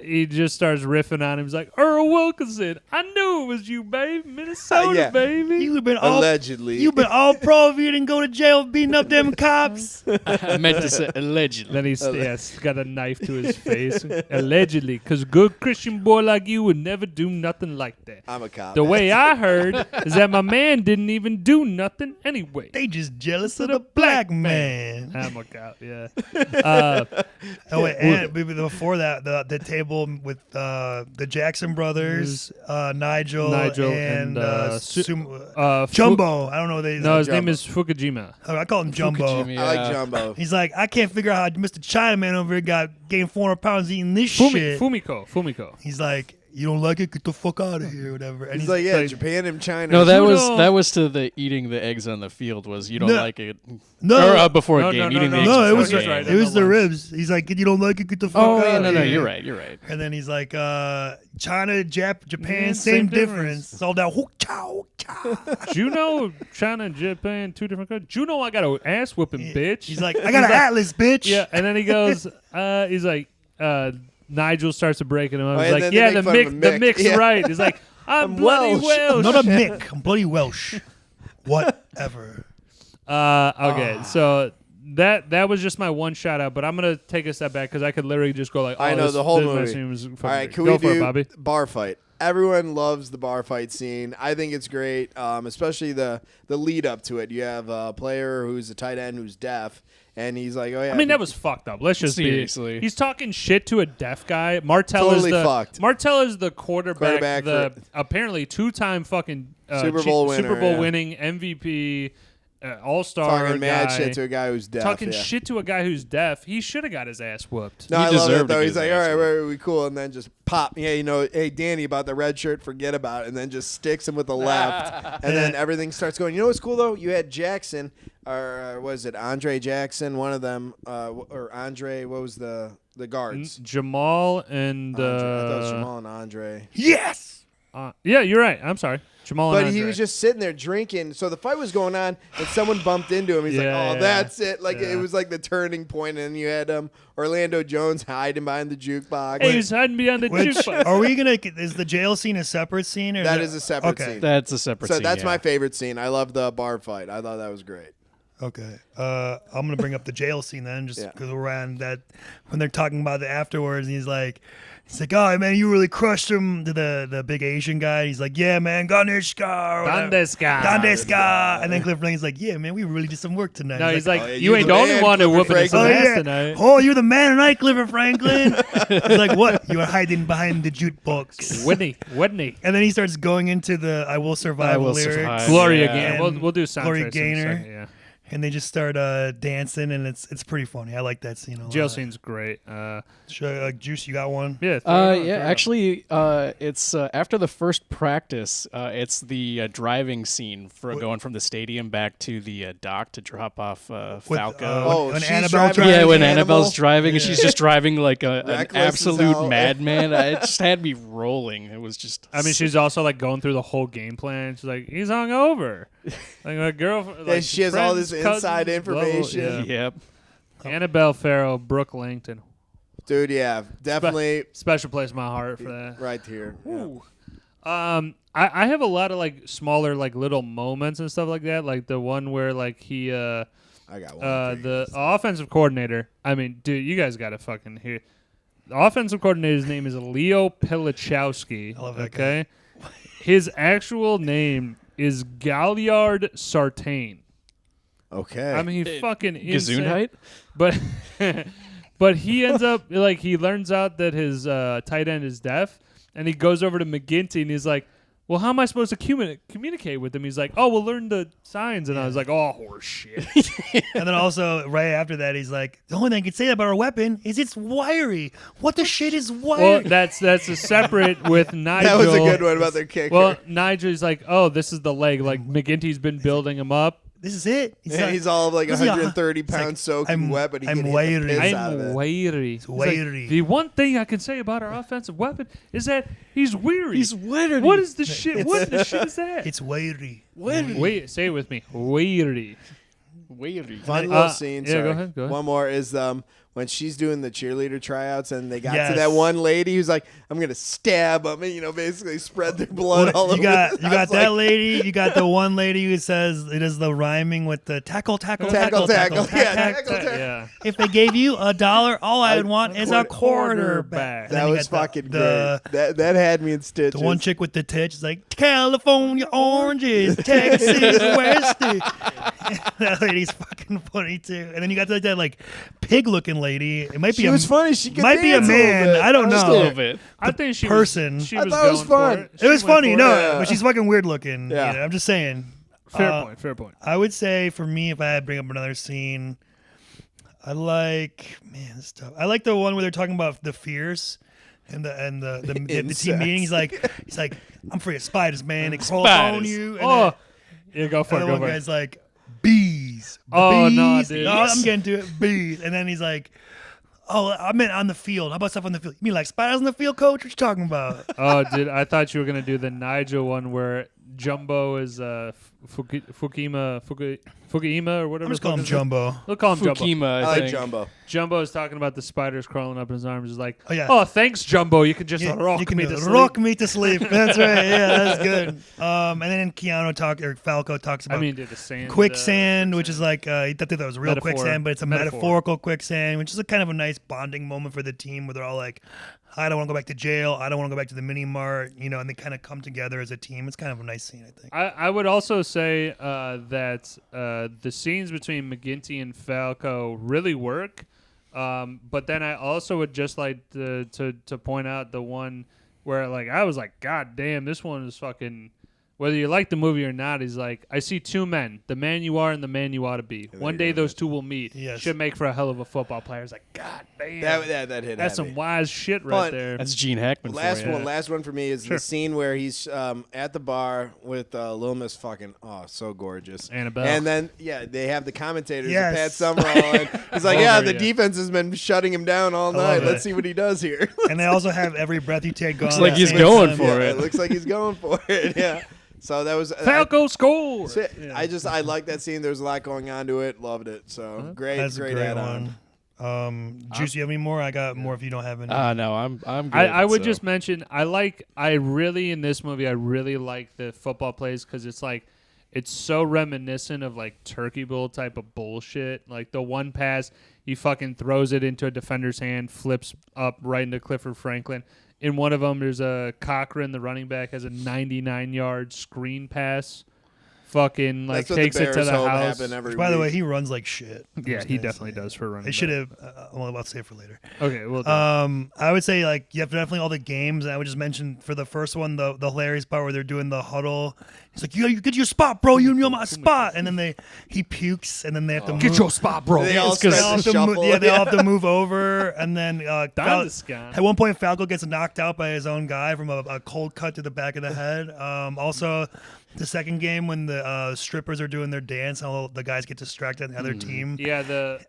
he just starts riffing on him. He's like, Earl Wilkinson, I knew it was you, babe. Minnesota, Yeah. baby. You've been Allegedly. You've been all pro if you didn't go to jail beating up them cops. I meant to say allegedly. Then he's got a knife to his face. Allegedly. Because good Christian boy like you would never do nothing like that. I'm a cop. The way I heard is that my man didn't even do nothing anyway. They just jealous of the black man. I'm a cop, yeah. Oh wait, and before that, the table with the Jackson brothers, Nigel and Jumbo. I don't know. His name is Fukujima. I call him Jumbo. Fukujima, I like Jumbo. He's like, I can't figure out how Mr. Chinaman over here gained 400 pounds eating this shit. Fumiko. He's like, you don't like it? Get the fuck out of here, whatever. And He's like, yeah, Japan and China. No, that was to the eating the eggs on the field. Was you don't like it? No. Or before a game, eating the eggs. No, it was before a game. it was the ribs. He's like, you don't like it? Get the fuck out. Oh, of no, here. you're right. And then he's like, China, Japan, Yeah, same difference. It's all that hook chow. Do you know China and Japan, two different countries? Do you know I got an ass whooping, bitch? He's like, I got an atlas, bitch. Yeah, and then he goes, he's like, Nigel starts to break it. He's and like, then yeah, they the make fun of mix, Mick. Yeah. right. He's like, I'm bloody Welsh. Not a Mick. I'm bloody Welsh. Whatever. Okay, so that was just my one shout out, but I'm gonna take a step back because I could literally just go like, I know the whole movie. All right, can go we for do it, Bobby? bar fight? Everyone loves the bar fight scene. I think it's great, especially the lead up to it. You have a player who's a tight end who's deaf, and he's like, "Oh yeah." I mean, that was fucked up. Let's just Seriously. He's talking shit to a deaf guy. Martell Totally is the fucked. Martell is the quarterback for- apparently two-time fucking Super Bowl winner, winning MVP, all-star talking mad guy. shit to a guy who's deaf. Talking yeah. shit to a guy who's deaf. He should have got his ass whooped. No, He I love it deserved to though. get He's his like, ass all right, we cool, and then just pop. Yeah, hey Danny, about the red shirt, forget about it, and then just sticks him with the left, and then everything starts going. You know what's cool though? You had Jackson, or was it Andre Jackson? One of them, or Andre? What was the guards? Jamal and Andre. I thought it was Jamal and Andre. Yes. yeah, you're right. I'm sorry, Jamal. But and he Andre. was just sitting there drinking. So the fight was going on, and someone bumped into him. He's Yeah, like, "Oh, yeah, that's it!" Like yeah. it was like the turning point, and you had Orlando Jones hiding behind the jukebox. Hey, he's hiding behind the Which jukebox. are we gonna? Is the jail scene a separate scene? Or That is a separate okay. scene. That's a separate So scene. that's yeah. my favorite scene. I love the bar fight. I thought that was great. Okay. I'm gonna bring up the jail scene then, just Yeah. because we're on that when they're talking about it afterwards, and he's like, "Oh man, you really crushed him." To the big Asian guy, he's like, "Yeah, man, Ganeska." Ganeska. And then Cliff Franklin's like, "Yeah, man, we really did some work tonight." No, he's like, "Oh, yeah, you you ain't the the only man, one who Clifford whooping some Franklin." ass yeah. tonight. Oh, you're the man tonight, Clifford Franklin. He's like, "What? You were hiding behind the jukebox." Whitney. And then he starts going into the "I will survive" I will lyrics. survive. Gloria Yeah. Gaynor. And We'll do soundtracks Gloria in a Gaynor. second, yeah. And they just start dancing, and it's pretty funny. I like that scene a lot. Jail scene's great. Juice, you got one? Yeah. throw it on, Yeah, throw it on. actually, it's after the first practice. It's the driving scene for going from the stadium back to the dock to drop off Falco. when she's Annabelle driving drives. yeah, when Animal? Annabelle's driving, and she's just driving like an Reckless as absolute hell. madman. It just had me rolling. It was just. I mean, she's also like going through the whole game plan. She's like, he's hungover. Like my girlfriend. Yeah, Like, she has all friends, this cousins, inside blah, blah, blah. information. Yeah. Yep. Annabelle Farrow, Brooke Langton. Dude, yeah, definitely Special place in my heart for that. right here. Yeah. Ooh. I have a lot of like smaller like little moments and stuff like that. Like the one where like he I got one. for you. the offensive coordinator. I mean, dude, you guys got to fucking hear. The offensive coordinator's name is Leo Pilichowski. I love that okay, his actual name is Galliard Sartain. Okay. I mean, he fucking insane. Gesundheit? But But he ends up like he learns out that his tight end is deaf, and he goes over to McGinty and he's like, "Well, how am I supposed to communicate with him?" He's like, "Oh, we'll learn the signs." And I was like, "Oh, horse shit." And then also right after that, he's like, "The only thing I can say about our weapon is it's wiry. What the shit is wiry?" Well, that's a separate with Nigel. That was a good one about their kicker. Well, Nigel's like, "Oh, this is the leg. Like McGinty's been building him up." This is it. He's all like He's like, 130 it's like, pounds soaking I'm- wet, but he I'm can hit wiry. the piss out of I'm it. weary. He's like, wiry. the one thing I can say about our offensive weapon is that he's weary. He's weary. What is the shit? What the shit is that? It's wiry. Wait, say it with me. Weary. Weary. Fun little scene. yeah, Sorry. go ahead. One more is when she's doing the cheerleader tryouts and they got to Yes. that one lady who's like, "I'm gonna stab them," and basically spread their blood all over. You got I was that like, lady. You got the one lady who says it is the rhyming with the tackle. Tackle. Yeah, tackle. Yeah. If they gave you $1, all I would want is a quarterback. That And then you was got fucking the, great. That had me in stitches. The one chick with the tits is like California oranges, Texas Westy. That lady's fucking funny too. And then you got that like pig-looking lady. It might be She was funny. She could might be a dance little man. bit. I don't Just a know. little bit. I think she person. Was, she I was thought it was going fun. for it. It She was went funny, for no, it. Yeah. but she's fucking weird looking. Yeah. I'm just saying. Fair point. Fair point. I would say for me, if I had to bring up another scene, I like this stuff. I like the one where they're talking about the fears and the team Incest. meeting. He's like, I'm free of spiders, man. They crawl up on Spiders. you. And Oh, yeah, go for then it. the Go one for guy's it. like, bees. Oh, no, bees. dude. No, I'm getting to it. Bees. And then he's like, oh, I meant on the field. How about stuff on the field? You mean like spiders on the field, coach? What you talking about? Oh, dude, I thought you were gonna do the Nigel one where Jumbo is Fukuima or whatever. I'm just the fuck calling him his name- Jumbo. We'll call him Jumbo. Fukima, I I like think. Jumbo. Jumbo is talking about the spiders crawling up in his arms. He's like, Oh, yeah. "Oh, thanks, Jumbo. You can just Yeah, rock you can me do to it. sleep." Rock me to sleep. That's right. Yeah, that's good. And then Falco talks about I mean, dude, the sand. quicksand, which is like he thought that was real Metaphor. quicksand, but it's a Metaphor. metaphorical quicksand, which is a kind of a nice bonding moment for the team where they're all like, I don't want to go back to jail, I don't want to go back to the mini mart, and they kind of come together as a team. It's kind of a nice scene, I think. I would also say that the scenes between McGinty and Falco really work, but then I also would just like to point out the one where like I was like, God damn, this one is fucking. Whether you like the movie or not, he's like, I see two men, the man you are and the man you ought to be. One day those two will meet. Yes. Should make for a hell of a football player. It's like, God damn. That hit That's heavy. some wise shit right But there. That's Gene Hackman Last for you. one for me is Sure. the scene where he's at the bar with Lil Miss fucking so gorgeous. Annabelle. And then they have the commentators Yes. Pat Summerall and he's like, Love yeah, her, the yeah. defense has been shutting him down all I love night. Let's it. see what he does here. And they also have every breath you take going. Looks at like the he's same going time. for Yeah, it. looks like he's going for it. Yeah. So that was Falco score. I like that scene. There's a lot going on to it. Loved it. So great, That's a great great add-on. one. Juice, you have any more? I got more if you don't have any. No, I'm good. I would so. just mention I really in this movie I really like the football plays because it's like it's so reminiscent of like Turkey Bowl type of bullshit. Like the one pass he fucking throws it into a defender's hand, flips up right into Clifford Franklin. In one of them, there's a Cochran, the running back, has a 99-yard screen pass. Fucking like That's what takes the it to Bears the hope house. happen every By the way, week. he runs like shit. Yeah, those he days. definitely does for running. They should back. have. Well, I'll save for later. Okay, well, I would say like you have definitely all the games, and I would just mention for the first one the hilarious part where they're doing the huddle. He's like, you get your spot, bro. You know my spot, and then he pukes, and then they have to move. spot, bro. They all They start all have to to move, shuffle. yeah, they all have to move over, and then Dandescan. at one point Falco gets knocked out by his own guy from a cold cut to the back of the head. Also, the second game when the strippers are doing their dance, and all the guys get distracted on the other team. Yeah,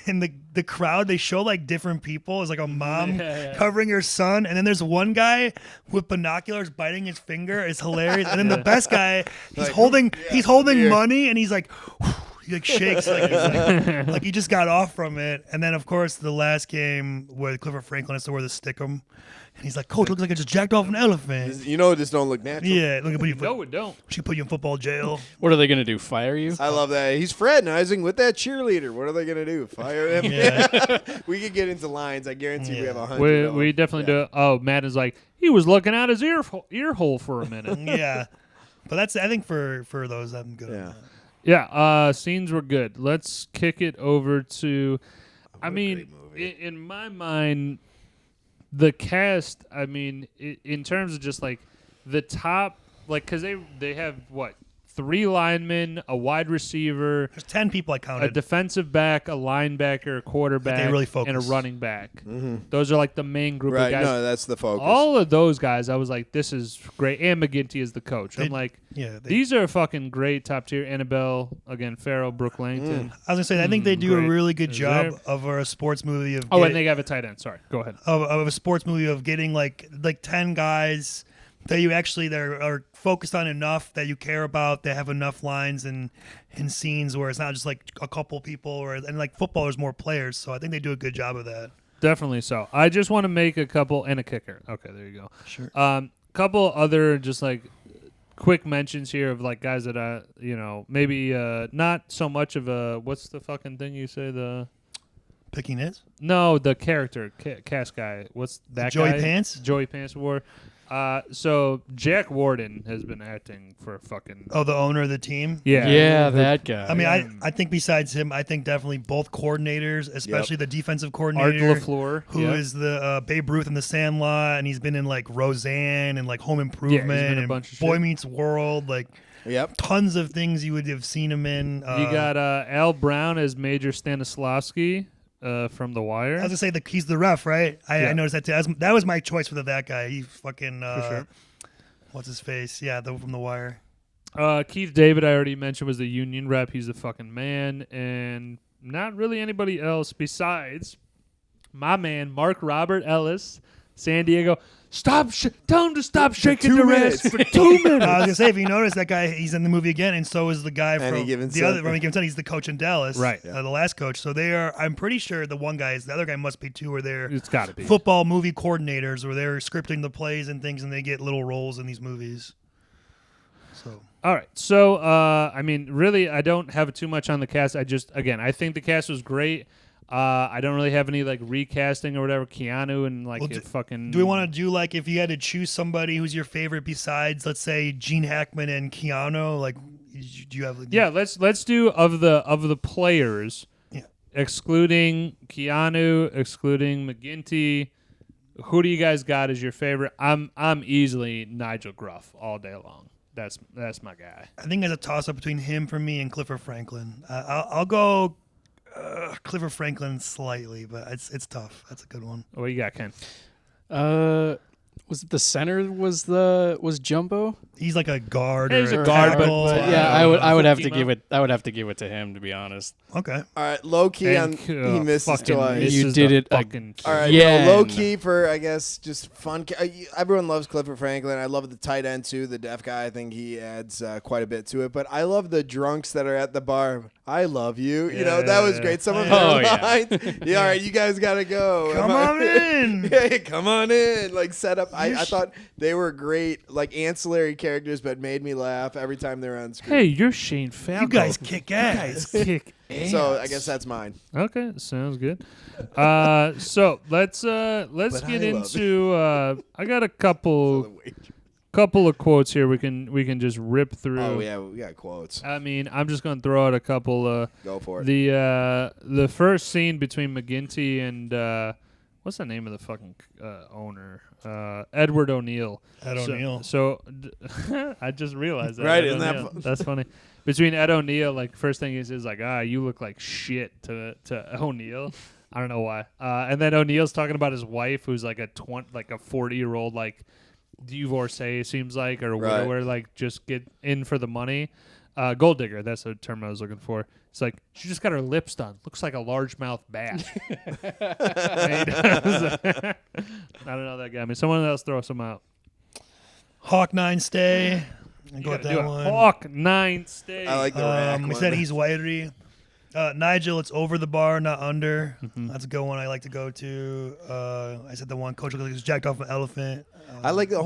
And the crowd, they show like different people. It's like a mom Yeah. covering her son, and then there's one guy with binoculars biting his finger. It's hilarious. And then the best guy, he's holding beer. money, and he's like he like shakes like he just got off from it. And then of course the last game where Clifford Franklin has to wear the stickum, and he's like, Coach, looks like I just jacked off an elephant. You know, this don't look natural. Yeah, look at put you. no, it don't. She put you in football jail. What are they gonna do? Fire you? I love that. He's fraternizing with that cheerleader. What are they going to do? Fire him? Yeah. We could get into lines. I guarantee we Yeah. have 100. We definitely do. Oh, Matt is like he was looking out his ear hole for a minute. Yeah, but that's I think for those I'm good. Yeah. On that. Yeah, scenes were good. Let's kick it over to. I What a mean, great movie. movie. In my mind, the cast, I mean, in terms of just like the top, like, because they have what? 3 linemen, a wide receiver. There's 10 people I counted. A defensive back, a linebacker, a quarterback, really and a focus. running back. Mm-hmm. Those are like the main group Right, of guys. no, that's the focus. All of those guys, I was like, this is great. And McGinty is the coach. I'm like, these are fucking great top tier. Annabelle, again, Farrell, Brooke Langton. I was going to say, I think they do great. a really good Is job there- of a sports movie of Oh, and they have a tight end. Sorry, go ahead. of a sports movie of getting like 10 guys that you actually are focused on enough that you care about. They have enough lines and scenes where it's not just like a couple people, and like football, there's more players. So I think they do a good job of that. Definitely so. I just want to make a couple and a kicker. Okay, there you go. Sure. Couple other just like quick mentions here of like guys that I, maybe not so much of a what's the fucking thing you say the. Picking it? No, the character cast guy. What's that Joey guy? Pants? Joey Pants wore. So Jack Warden has been acting for fucking. Oh, the owner of the team? Yeah. That guy. I mean, I think besides him, I think definitely both coordinators, especially the defensive Art coordinator, LaFleur, who is the Babe Ruth in The Sandlot, and he's been in like Roseanne and like Home Improvement been a and bunch of Boy shit. Meets World, like tons of things you would have seen him in. You got Al Brown as Major Stanislavski from The Wire. I was gonna say he's the ref, right? I noticed that too. That was my choice for that guy. He fucking For sure. what's his face? Yeah, from The Wire. Keith David, I already mentioned, was the union rep. He's a fucking man, and not really anybody else besides my man Mark Robert Ellis, San Diego. Tell him to stop shaking the wrist for 2 minutes. I was gonna say, if you notice that guy, he's in the movie again, and so is the guy from Any Given the other. Sunday. Any Given Sunday. He's the coach in Dallas, Right. The last coach. So they are. I'm pretty sure the one guy is. The other guy must be too. Where they're It's got to be. football movie coordinators, where they're scripting the plays and things, and they get little roles in these movies. So. All right. So, I mean, really, I don't have too much on the cast. I think the cast was great. I don't really have any like recasting or whatever. Keanu and like fucking. Do we want to do like if you had to choose somebody who's your favorite besides, let's say, Gene Hackman and Keanu? Like, do you have? Yeah, let's do of the players, excluding Keanu, excluding McGinty. Who do you guys got as your favorite? I'm easily Nigel Gruff all day long. That's my guy. I think there's a toss up between him for me and Clifford Franklin. I'll go Clifford Franklin slightly, but it's tough. That's a good one. What you got, Ken? Was it the center? Was Jumbo? He's like a guard. Yeah, he's or a guard, tackle. but Yeah, I would have to Scheme give it. I would have to give it to him, to be honest. Okay. All right, low key And, he misses fucking twice. misses You did the it Fucking All right, Yeah, low and- key for I guess just fun. Everyone loves Clifford Franklin. I love the tight end too, the deaf guy. I think he adds quite a bit to it. But I love the drunks that are at the bar. I love you. You know that was great. Some of Oh, their yeah. lines. Yeah, all right, you guys gotta go. Come on in. Yeah, come on in. Like set up. I thought they were great, like ancillary characters, but made me laugh every time they're on screen. Hey, you're Shane Falco. You guys kick ass. kick ass. So I guess that's mine. Okay, sounds good. So let's get into. I got a couple of quotes here. We can just rip through. Oh yeah, we got quotes. I mean, I'm just gonna throw out a couple. Go for it. The first scene between McGinty and what's the name of the fucking owner? Edward O'Neill. Ed O'Neill. So I just realized that. Right, Ed isn't that O'Neill. fun? That's funny. Between Ed O'Neill, like first thing is like, you look like shit to O'Neill. I don't know why. And then O'Neill's talking about his wife, who's like a 40-year-old like divorcee, seems like, or widower, like just get in for the money. Gold digger, that's the term I was looking for. It's like she just got her lips done. Looks like a largemouth bat. I don't know that guy. I mean, someone else throw some out. Hawk 9 stay. I You go with gotta do that a one. Hawk 9 stay. I like the rack We one. said he's wiry. Nigel, it's over the bar, not under. Mm-hmm. That's a good one I like to go to. I said the one coach looks like he's jacked off an elephant. I like the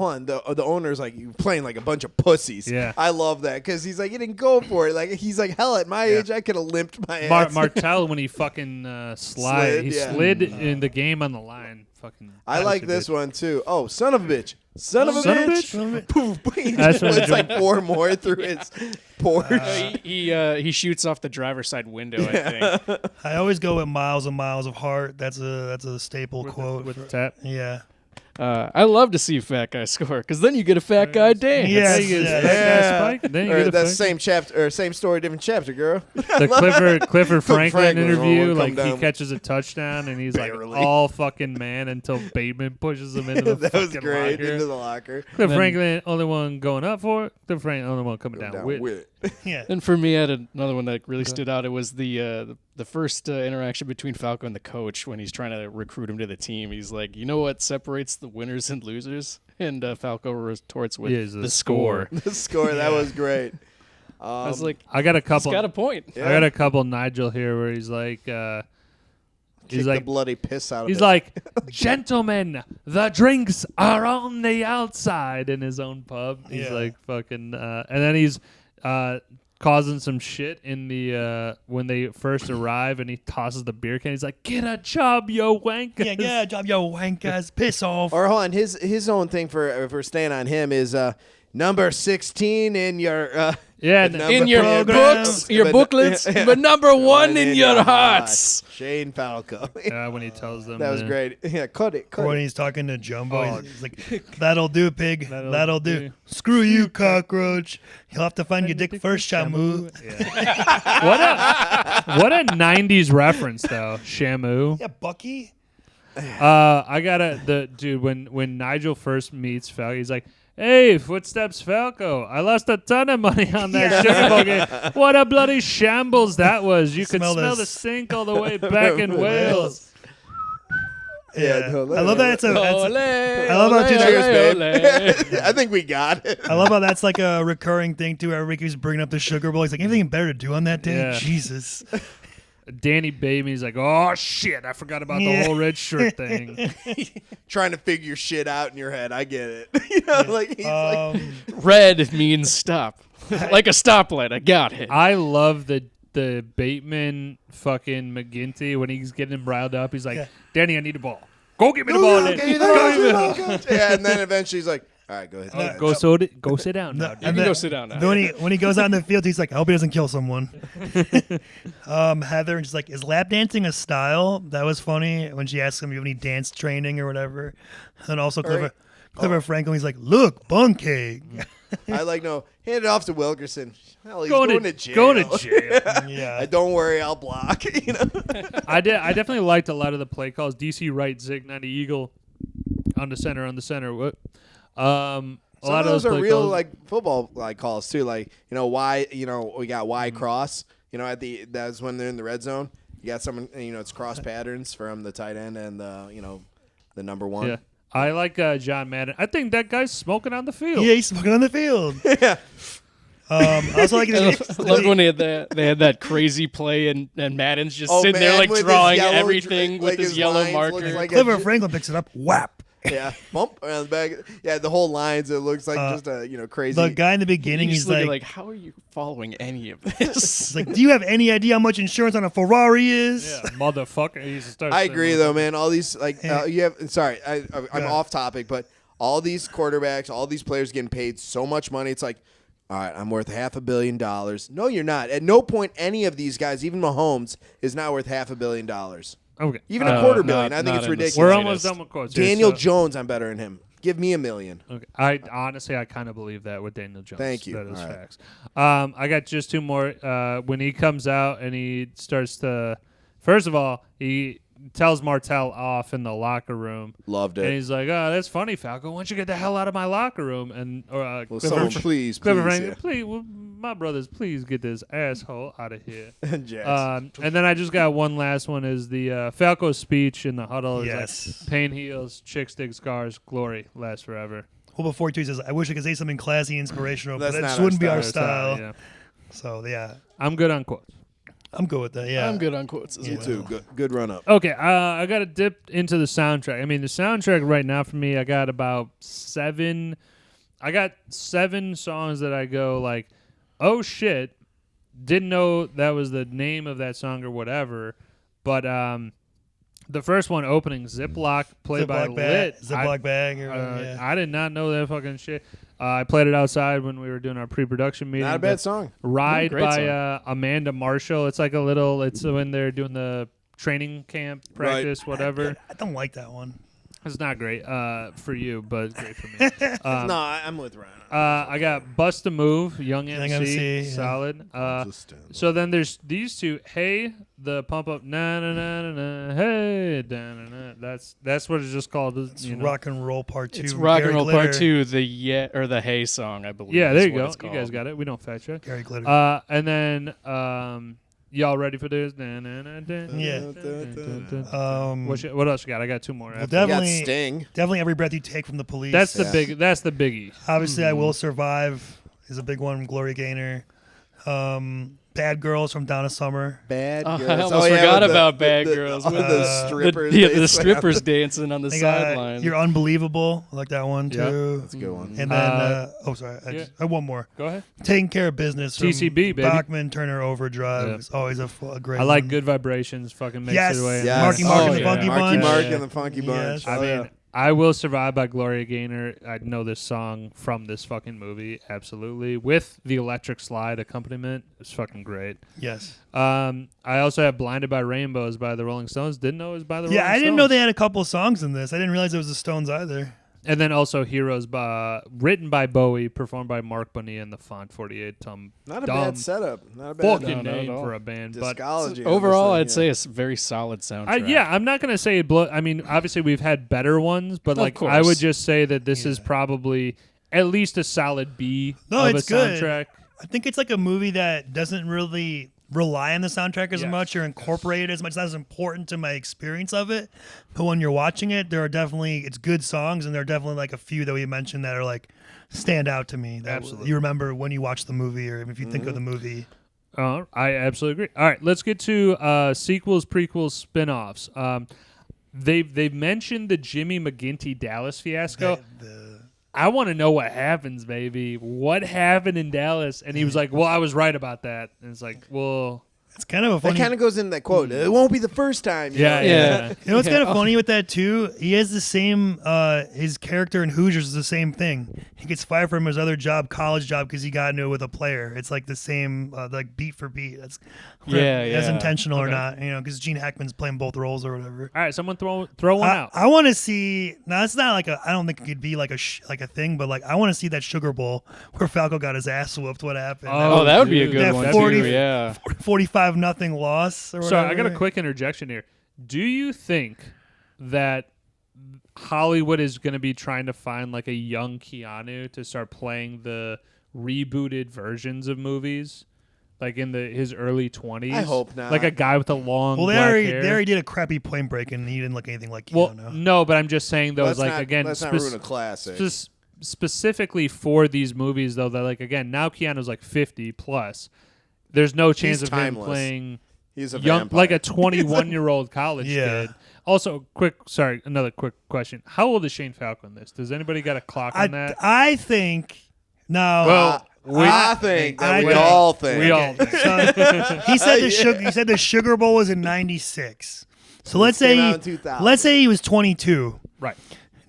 the owner's like you playing like a bunch of pussies. Yeah. I love that because he's like he didn't go for it. Like he's like hell at my age I could have limped my ass. Martell when he fucking slid Slid, yeah. slid in the game on the line. fucking. I like this one too. Oh, son of a bitch! Son of a bitch! Poof! He That's just what puts like 4 more through his Porsche. He shoots off the driver's side window. I think. I always go with miles and miles of heart. That's a staple quote. with the tap. Yeah. I love to see a fat guy score because then you get a fat guy dance. Yes, Then you get yes. a fat guy spike, then you Or get a that's fake- same chapter or same story, different chapter, girl. the Clifford Franklin Franklin interview, will come like he down. catches a touchdown and he's Barely. like all fucking man until Bateman pushes him into the That fucking was great locker. into the locker. Cliff Franklin, only one going up for it. Cliff Franklin, only one coming down, with. with. Yeah. And for me, I had another one that really stood out. It was the first interaction between Falco and the coach when he's trying to recruit him to the team. He's like, you know what separates the winners and losers? And Falco retorts with Yeah, it's the score. The score that was great. I was like, I got a he's couple. got a point. I got a couple Nigel here where he's like, Kick the bloody piss out of he's it. like, gentlemen, the drinks are on the outside in his own pub. He's Yeah. like fucking, and then he's causing some shit in the when they first arrive, and he tosses the beer can. He's like, get a job, yo wanker. Yeah, job, yo, wankers, piss off. Or hold on, his own thing for if we're staying on him is number 16 in your Yeah, number In your program. books, your But- booklets, but number one in your hearts. Shane Falco. when he tells them That was to- great. Yeah, cut it. Or when Cut it. he's talking to Jumbo, Oh. he's like, that'll do, pig. That'll That'll do. do. Screw you, cockroach. You'll have to find your dick first, Shamu. What a 90s reference though, Shamu. Yeah, Bucky. I gotta the dude when Nigel first meets Falco, he's like, "Hey, Footsteps Falco, I lost a ton of money on that Sugar Bowl game. What a bloody shambles that was! You could Smell smell this. the stink all the way back in Wales." Yeah, no, I love that. It's a. Ole, I love how ole, two- Cheers, ole, babe. ole. I think we got it. I love how that's like a recurring thing too. Everybody keeps bringing up the Sugar Bowl. He's like, anything better to do on that day? Yeah. Jesus. Danny Baby's like, "Oh shit, I forgot about the Yeah. whole red shirt thing." Trying to figure shit out in your head. I get it. You know, like he's like, Red means stop. Like a stoplight. I got it. I love the Bateman fucking McGinty when he's getting him riled up. He's like, Yeah. "Danny, I need the ball. Go get me the ball." okay, Danny. go give me the ball, coach. Yeah, and then eventually he's like, all right, go ahead. Go sit down now. You Danny. can go sit down now. Then when he goes out in the field, he's like, I hope he doesn't kill someone. Heather, and she's like, is lap dancing a style? That was funny when she asked him, you have any dance training or whatever. And also Clifford Franklin, he's like, look, bun cake. I like, no, hand it off to Wilkerson. Hell, he's Going going to to jail. Going to jail. Yeah. Don't worry, I'll block. You know, I definitely liked a lot of the play calls. DC right, Zig 90 Eagle on the center. What? A some lot of those are play real calls. like football like calls too. Like why we got Y cross. You know, that's when they're in the red zone. You got someone. It's cross patterns from the tight end and the number one. Yeah. I like John Madden. I think that guy's smoking on the field. Yeah, he's smoking on the field. Yeah. I also like I love when they had that crazy play and Madden's just Oh, sitting there man, like with his drawing yellow everything with like his yellow lines marker. looks like Clifford Franklin picks it up. Whap. Yeah, bump around the back. Yeah, the whole lines. It looks like just a crazy. The guy in the beginning, You he's just look at like, how are you following any of this? he's like, do you have any idea how much insurance on a Ferrari is? Yeah, motherfucker. He used to start I saying agree that. though, man. All these like you have. Sorry, I'm Yeah. off topic, but all these quarterbacks, all these players getting paid so much money. It's like, all right, I'm worth $500 million. No, you're not. At no point any of these guys, even Mahomes, is not worth $500 million. Okay. Even a quarter not- billion. I think not it's in the ridiculous. We're slightest. almost done with quotes. here, Daniel so- Jones, I'm better than him. Give me $1 million. Okay. I honestly, I kind of believe that with Daniel Jones. Thank you. That is All right. facts. I got just two more. When he comes out and he starts to, first of all, he tells Martell off in the locker room. Loved And it. he's like, "Oh, that's funny, Falco. Why don't you get the hell out of my locker room?" And Well, someone please, Clifford please, Franklin, please, well, my brothers, please get this asshole out of here. Jazz. And then I just got one last one is the Falco speech in the huddle. It's Yes. like, pain heals, chicks dig scars, glory lasts forever. Well, before he says, I wish I could say something classy, inspirational, That's but that not just our wouldn't be our style. style. Yeah. So, yeah, I'm good on quotes. I'm good with that. Yeah. I'm good on quotes as You well. too. Good run up. Okay, I got to dip into the soundtrack. I mean, the soundtrack right now for me, I got about 7. I got 7 songs that I go like, oh shit, didn't know that was the name of that song or whatever. But The first one opening Ziploc played by Lit. Ziploc bag. Or I did not know that fucking shit. I played it outside when we were doing our pre-production meeting. Not a bad song. Ride Great by song. Amanda Marshall. It's like a little. It's when they're doing the training camp practice, whatever. I don't like that one. It's not great for you, but great for me. No, I'm with Ryan. I got Bust a Move, Young MC, MC, yeah. solid. So then there's these two. Hey, the pump up, na na na na na. Hey, da, na, na. That's what it's just called. It's Rock and Roll Part 2. It's Rock Gary and Roll Glitter. Part 2, the Hey song, I believe. Yeah, is there you what go. it's You called. guys got it. We don't fact check. Gary Glitter. And then y'all ready for this? Na, na, na, na, Yeah. na, na. What else you got? I got two more. Well, after. You got definitely, Sting. definitely Every Breath You Take from the Police. That's the big. That's the biggie. Obviously, I Will Survive is a big one. Gloria Gaynor. Bad Girls from Donna Summer. Bad I Girls. almost forgot about Bad Girls. With the strippers. The strippers dancing on the They got sideline. You're Unbelievable. I like that one Yeah. too. That's a good one. And then, sorry, I have one more. Go ahead. Taking Care of Business. From TCB, baby. Bachman Turner Overdrive. Yeah. It's always a great I like one. Good Vibrations. Fucking makes Yes. it away. Yes. Marky Mark and the yeah. Funky Marky Bunch. Mark Yeah. and the Funky Bunch. Yes. I Oh, mean, yeah. I Will Survive by Gloria Gaynor. I know this song from this fucking movie, absolutely. With the electric slide accompaniment. It's fucking great. Yes. I also have Blinded by Rainbows by the Rolling Stones. Didn't know it was by the Rolling Stones. Yeah, I didn't know they had a couple songs in this. I didn't realize it was the Stones either. And then also Heroes written by Bowie, performed by Mark Bonilla and the Font 48. Not a dumb bad setup. Not a bad fucking No, not name at all. for a band. But discology. Overall, on I'd this say thing, it's a very solid soundtrack. yeah, I'm not gonna say it blow. I mean, obviously we've had better ones, but Of like course. I would just say that this is Yeah. probably at least a solid B No, of it's a good. soundtrack. I think it's like a movie that doesn't really rely on the soundtrack as Yes. much or incorporate it as much. It's not as important to my experience of it. But when you're watching it, it's good songs, and there are definitely like a few that we mentioned that are like stand out to me. That Absolutely. you remember when you watch the movie or if you think of the movie. I absolutely agree. All right, let's get to sequels, prequels, spin-offs. They've mentioned the Jimmy McGinty Dallas fiasco. I want to know what happens, baby. What happened in Dallas? And he was like, well, I was right about that. And it's like, well... It's kind of a That funny. kind of goes in that quote. It won't be the first time. you Yeah, know? yeah. You know what's kind of funny with that too? He has the same. His character in Hoosiers is the same thing. He gets fired from his other job, college job, because he got into it with a player. It's like the same, like beat for beat. That's as intentional or not. You know, because Gene Hackman's playing both roles or whatever. All right, someone throw one out. I want to see. Now it's not like I don't think it could be like a thing, but like I want to see that Sugar Bowl where Falco got his ass whooped. What happened? Oh, that would be a dude. good That one 40 too. Yeah. 45-0 loss. Or Sorry, I whatever. got a quick interjection here. Do you think that Hollywood is going to be trying to find like a young Keanu to start playing the rebooted versions of movies, like in his early 20s? I hope not. Like a guy with a long Well, black hair. they already did a crappy Point Break, and he didn't look anything like Well, Keanu. no, but I'm just saying those Let's not ruin a classic. specifically for these movies though. That like again now Keanu's like 50 plus. There's no chance He's of him timeless. playing He's a young, vampire. like a 21-year-old college Yeah. kid. Also, another quick question. How old is Shane Falco in this? Does anybody got a clock on that? I think no. Well, I think that we think- all think. we all think. So, he said the Sugar Bowl was in '96. So let's came say out in 2000. let's say he was 22. Right.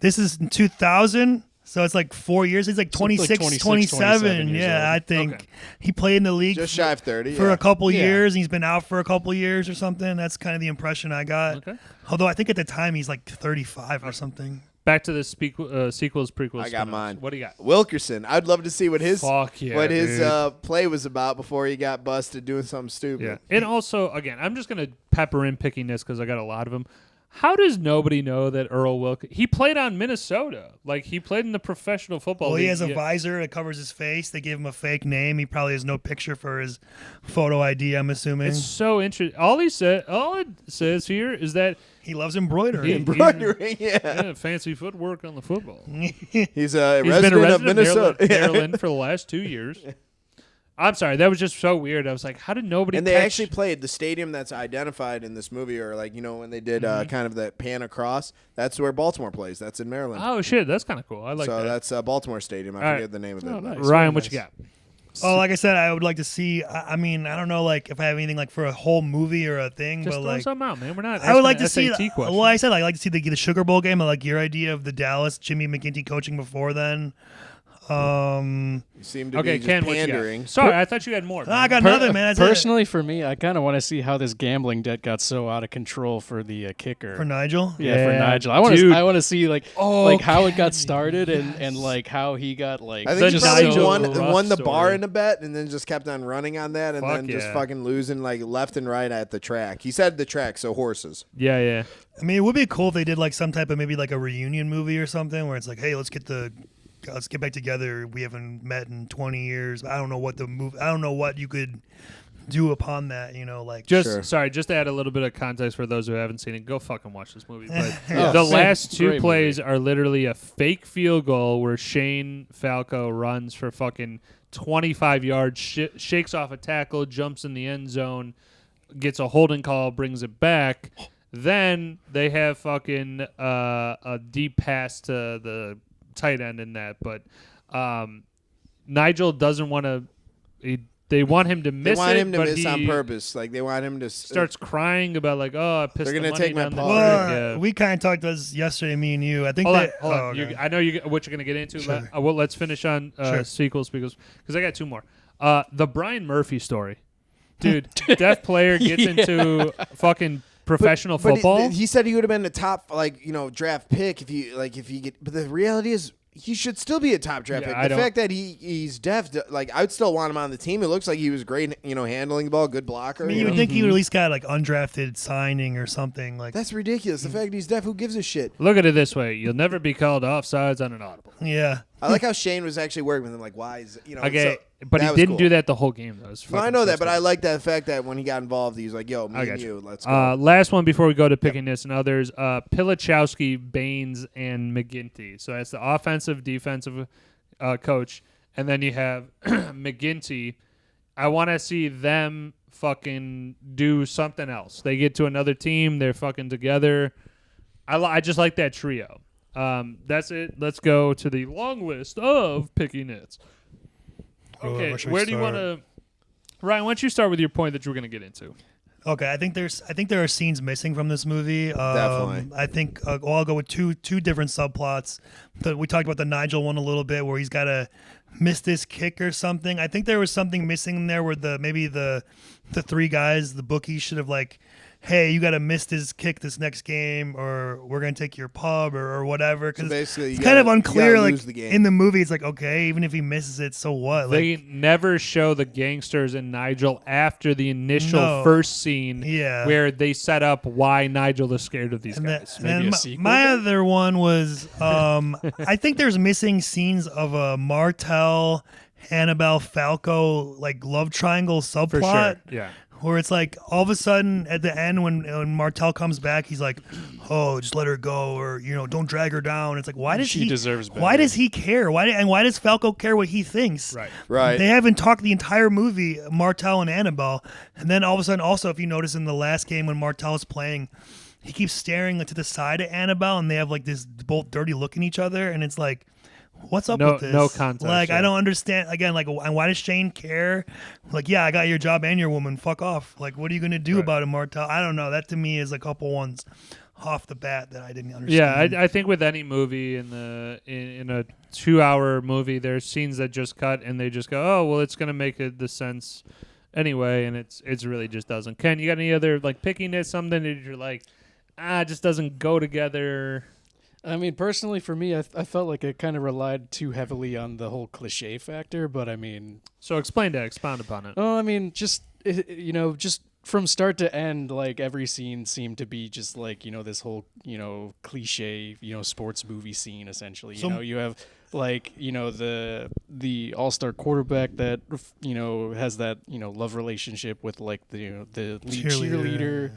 This is in 2000. So it's like 4 years. He's like 26, 26, 27. 27 years Yeah, old. I think Okay. he played in the league Just shy of 30. for yeah. a couple Yeah. years. And he's been out for a couple years or something. That's kind of the impression I got. Okay. Although I think at the time he's like 35 or something. Back to the sequels, prequels. I got spin-offs. mine. What do you got? Wilkerson. I'd love to see what his Fuck yeah, what his dude. play was about before he got busted doing something stupid. Yeah. And also, again, I'm just gonna pepper in pickiness because I got a lot of them. How does nobody know that Earl Wilkerson? He played on Minnesota. Like he played in the professional football Well, league. he has a visor that covers his face. They gave him a fake name. He probably has no picture for his photo ID, I'm assuming. It's so interesting. All it says here is that He loves embroidery. Embroidery, yeah. yeah, fancy footwork on the football. He's a He's resident, been a resident of Minnesota. of Maryland for the last 2 years. I'm sorry, that was just so weird. I was like, how did nobody And they catch- actually played the stadium that's identified in this movie, or like, you know, when they did kind of that pan across, that's where Baltimore plays. That's in Maryland. Oh shit, that's kind of cool. I like so that. that's Baltimore Stadium. I All forget right. the name of it. Oh, nice. Ryan, Very what you nice. got? Oh, like I said, I would like to see. I mean, I don't know, like if I have anything like for a whole movie or a thing, Just but throw like something out, man. We're not. I would like to asking see. a SAT question. Well, I said I'd like to see the Sugar Bowl game. I like your idea of the Dallas Jimmy McGinty coaching before then. You seem to be just Ken, pandering. what you got? Sorry, I thought you had more. I got another, man. That's it. Personally, for me, I kind of want to see how this gambling debt got so out of control for the kicker. For Nigel. Yeah, for Nigel. I want to see like how it got started and like how he got like. I think he probably Nigel won the story. bar in a bet and then just kept on running on that and Fuck then just yeah. fucking losing like left and right at the track. He said the track, so horses. Yeah. I mean, it would be cool if they did like some type of maybe like a reunion movie or something where it's like, hey, let's get back together. We haven't met in 20 years. I don't know what I don't know what you could do upon that. You know, like Sorry, just to add a little bit of context for those who haven't seen it. Go fucking watch this movie. But Yeah. the last two Great plays movie. are literally a fake field goal where Shane Falco runs for fucking 25 yards, shakes off a tackle, jumps in the end zone, gets a holding call, brings it back. Then they have fucking a deep pass to the tight end in that, but Nigel doesn't want to. They want him to miss it. They want him to but miss he on purpose. Like they want him to starts crying about like, oh, I pissed They're the gonna money take my down the paw. drain. Well, Yeah. we kind of talked about this yesterday, me and you. I think Hold on. okay. I know what you're gonna get into. Sure. Well, let's finish on Sure. sequels because I got two more. The Brian Murphy story, dude. Deaf player gets into fucking professional But football. he said he would have been a top draft pick if you get. But the reality is he should still be a top draft Yeah, pick. The fact that he's deaf, like I would still want him on the team. It looks like he was great, handling the ball, good blocker. I mean, you would think he would at least got like undrafted signing or something like. That's ridiculous. The fact he's deaf, who gives a shit? Look at it this way: you'll never be called offsides on an audible. Yeah. I like how Shane was actually working with him. Like, why is Okay, so but he that was didn't cool. do that the whole game though. Well, I know that, but I like that fact that when he got involved, he was like, "Yo, me and you, let's go." Last one before we go to picking this and others: Pilichowski, Baines, and McGinty. So that's the offensive, defensive coach, and then you have McGinty. I want to see them fucking do something else. They get to another team. They're fucking together. I just like that trio. That's it. Let's go to the long list of picking nits. Okay, where do you want to? Ryan, why don't you start with your point that you were going to get into? Okay, I think there are scenes missing from this movie. Definitely. I think I'll go with two different subplots. We talked about the Nigel one a little bit, where he's got to miss this kick or something. I think there was something missing in there where maybe the three guys, the bookies, should have like, hey, you got to miss this kick this next game, or we're going to take your pub or whatever. Because basically, it's kind of unclear. Like lose the game. in the movie, it's like, okay, even if he misses it, so what? They never show the gangsters and Nigel after the initial No. first scene Yeah. where they set up why Nigel is scared of these guys. And Maybe then a sequel my then? other one was I think there's missing scenes of a Martel, Annabelle, Falco like love triangle subplot. For sure. Yeah. Where it's like all of a sudden at the end when Martel comes back, he's like, "Oh, just let her go," or don't drag her down. It's like, why does She he deserves better. Why does he care? Why does Falco care what he thinks? Right. They haven't talked the entire movie, Martel and Annabelle, and then all of a sudden, also if you notice in the last game when Martel is playing, he keeps staring to the side at Annabelle, and they have like this both dirty look in each other, and it's like, what's up with this? No context. Like, yeah. I don't understand. Again, like, and why does Shane care? Like, yeah, I got your job and your woman. Fuck off. Like, what are you gonna do about it, Martel? I don't know. That to me is a couple ones off the bat that I didn't understand. Yeah, I think with any movie in a 2-hour movie, there's scenes that just cut and they just go, oh well, it's gonna make the sense anyway, and it's really just doesn't. Ken, you got any other like pickiness, something that you're like, it just doesn't go together? I mean, personally, for me, I felt like it kind of relied too heavily on the whole cliche factor. But I mean, So expound upon it. I mean, just just from start to end, like every scene seemed to be just like this whole cliche sports movie scene. Essentially, So- you have like the all-star quarterback that has that love relationship with like the lead cheerleader.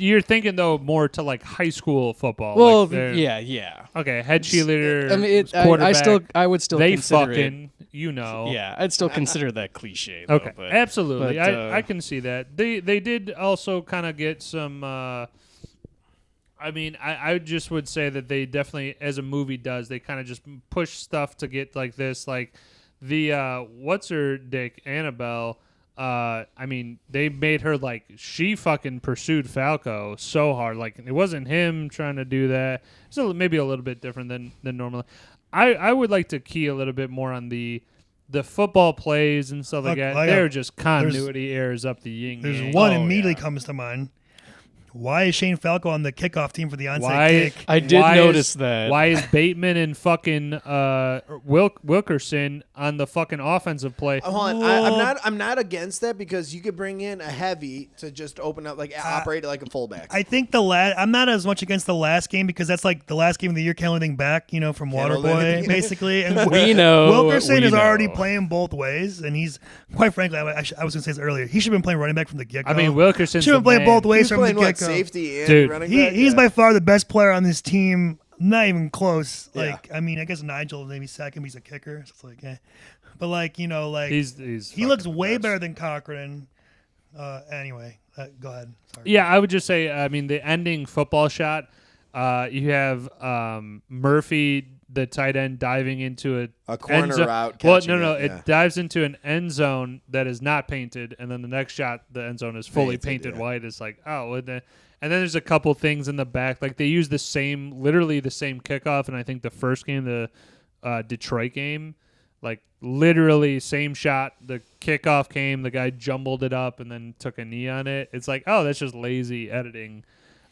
You're thinking though more to like high school football. Well, like they're- yeah. Okay, head cheerleader. I mean, quarterback. I would still they consider fucking, it. Yeah. I'd still consider that cliche. Though, Okay, but, absolutely. but, I can see that. They did also kind of get some. I I mean, I just would say that they definitely, as a movie does, they kind of just push stuff to get like this. Like the what's her dick Annabelle. I mean, they made her like she fucking pursued Falco so hard. Like it wasn't him trying to do that. So maybe a little bit different than normally. I would like to key a little bit more on the football plays and stuff like that. They're just continuity errors up the yin. There's one immediately comes to mind. Why is Shane Falco on the kickoff team for the onside kick? I did notice that. Why is Bateman and fucking Wilkerson on the fucking offensive play? Hold on. I'm not against that because you could bring in a heavy to just open up, like operate like a fullback. I think I'm not as much against the last game because that's like the last game of the year, can't hold anything back, from Waterboy, basically. And we know. Wilkerson is already playing both ways, and he's, quite frankly, I was going to say this earlier, he should have been playing running back from the get-go. I mean, Wilkerson should have been playing both ways from the get-go. Safety and Dude, running back. He's by far the best player on this team. Not even close. Like, I mean, I guess Nigel maybe second. He's a kicker. So it's like, but like, he looks way better than Cochran. Anyway, go ahead. Sorry. Yeah, I would just say, I mean, the ending football shot. You have Murphy, the tight end, diving into a corner route. Well, no, it dives into an end zone that is not painted, and then the next shot, the end zone is fully painted white. It's like, oh, and then there's a couple things in the back, like they use literally the same kickoff, and I think the first game, the Detroit game, like literally same shot. The kickoff came, the guy jumbled it up and then took a knee on it. It's like, oh, that's just lazy editing.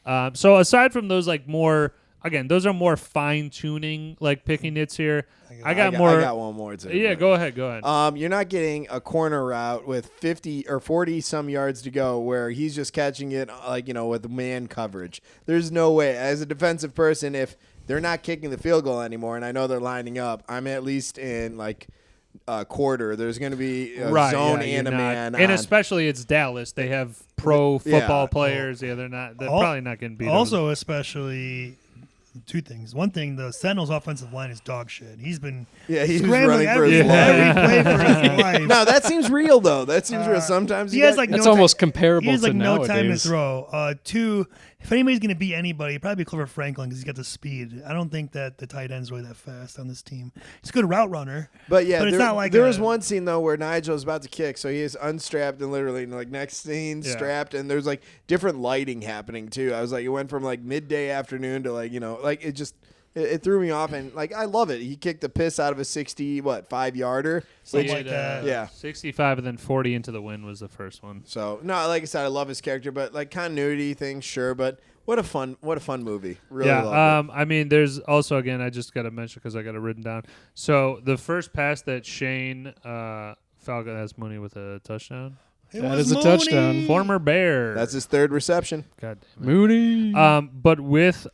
So aside from those, like more. Again, those are more fine-tuning, like picking nits here. I got one more too. Yeah, go ahead. You're not getting a corner route with 50 or 40 some yards to go where he's just catching it, like with man coverage. There's no way. As a defensive person, if they're not kicking the field goal anymore, and I know they're lining up, I'm at least in like a quarter. There's going to be a zone and a man, and especially it's Dallas. They have pro football players. Yeah, they're probably not going to beat. Also, especially. Two things. One thing, the Sentinels' offensive line is dog shit. He's been running for every his life. play for his life. No, that seems real though. That seems real. Sometimes he has like that's almost comparable. He has like to no nowadays. time to throw. Two, if anybody's going to beat anybody, it'd probably be Clever Franklin because he's got the speed. I don't think that the tight end's really that fast on this team. He's a good route runner. But it's not like there was one scene though where Nigel's about to kick, so he is unstrapped and literally like next scene strapped, and there's like different lighting happening too. I was like, it went from like midday afternoon to like like it just. It threw me off, and like I love it. He kicked the piss out of a 5-yarder. Something like that. 65 and then 40 into the wind was the first one. So no, like I said, I love his character, but like continuity things, sure. But what a fun movie. Really love it. I mean, there's also again, I just got to mention because I got it written down. So the first pass that Shane Falco has Mooney with a touchdown. That is a touchdown. Former Bear. That's his third reception. God damn it. Mooney. But with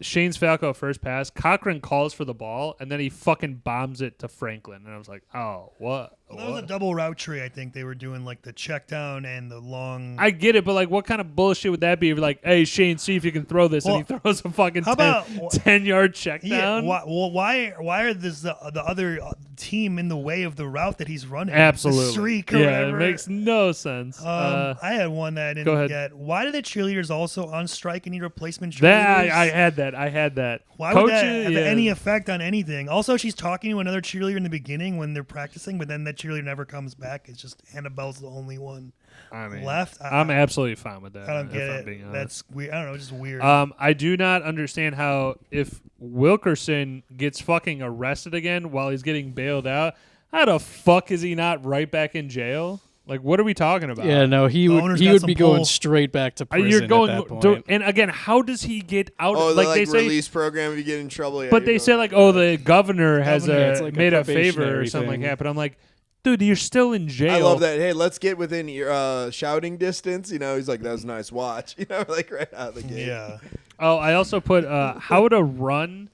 Shane's Falco first pass, Cochran calls for the ball, and then he fucking bombs it to Franklin. And I was like, oh, what? Well, that was a double route tree, I think. They were doing, like, the check down and the long... I get it, but, like, what kind of bullshit would that be? If like, hey, Shane, see if you can throw this, and he throws a fucking 10-yard check down? Why are the other team in the way of the route that he's running? Absolutely. The streak or whatever. It makes no sense. I had one that I didn't get. Why do the cheerleaders also on strike and need replacement cheerleaders? I had that. Why would that have any effect on anything? Also, she's talking to another cheerleader in the beginning when they're practicing, but then that cheerleader never comes back. It's just Annabelle's the only one left. I'm absolutely fine with that. I don't get it. That's weird. I don't know. It's just weird. I do not understand how if Wilkerson gets fucking arrested again while he's getting bailed out, how the fuck is he not right back in jail? Like, what are we talking about? Yeah, no, he would be going straight back to prison at that point. And again, how does he get out? Oh, like they say, release program if you get in trouble. But they say, like, the governor has made a favor or something like that. But I'm like, dude, you're still in jail. I love that. Hey, let's get within your shouting distance. He's like, that was a nice watch. Like right out of the gate. Yeah. Oh, I also put, how would a run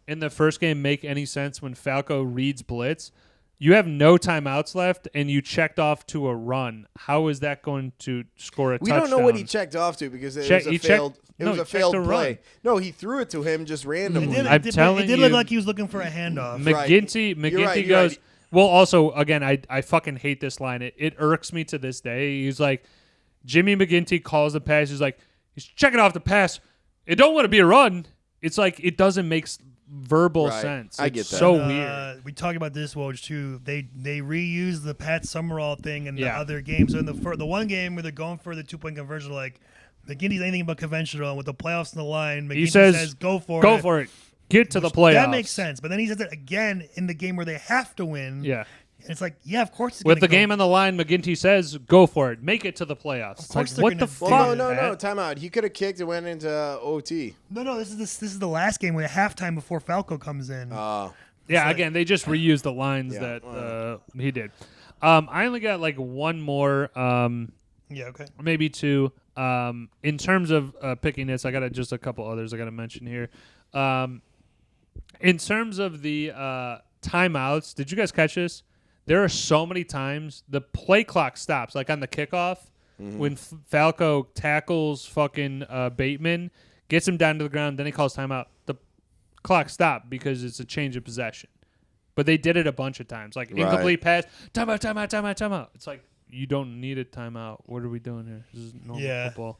in the first game make any sense when Falco reads blitz? You have no timeouts left, and you checked off to a run. How is that going to score a touchdown? We don't know what he checked off to because it was a failed play. Run. No, he threw it to him just randomly. It did look like he was looking for a handoff. McGinty goes. Right. Well, also, again, I fucking hate this line. It irks me to this day. He's like, Jimmy McGinty calls the pass. He's like, he's checking off the pass. it don't want to be a run. It's like it doesn't make verbal sense. I get that. So weird. We talked about this, Woj, too. They reused the Pat Summerall thing in the other games. So in the one game where they're going for the 2-point conversion, like McGinty's anything but conventional. And with the playoffs in the line, McGinty says, "Go for it. Get to the playoffs." That makes sense. But then he says it again in the game where they have to win. Yeah. And it's like, yeah, of course. With the game on the line, McGinty says, "Go for it. Make it to the playoffs." Of course, like, what the fuck? Well, no. Time out. He could have kicked and went into OT. No. This is the last game with halftime before Falco comes in. Yeah. Again, they just reused the lines that he did. I only got like one more. Okay. Maybe two. In terms of picking this, I got just a couple others I got to mention here. In terms of the timeouts, did you guys catch this? There are so many times the play clock stops, like on the kickoff, when Falco tackles fucking Bateman, gets him down to the ground, then he calls timeout. The clock stopped because it's a change of possession. But they did it a bunch of times. Like incomplete pass, timeout. It's like, you don't need a timeout. What are we doing here? This is normal football.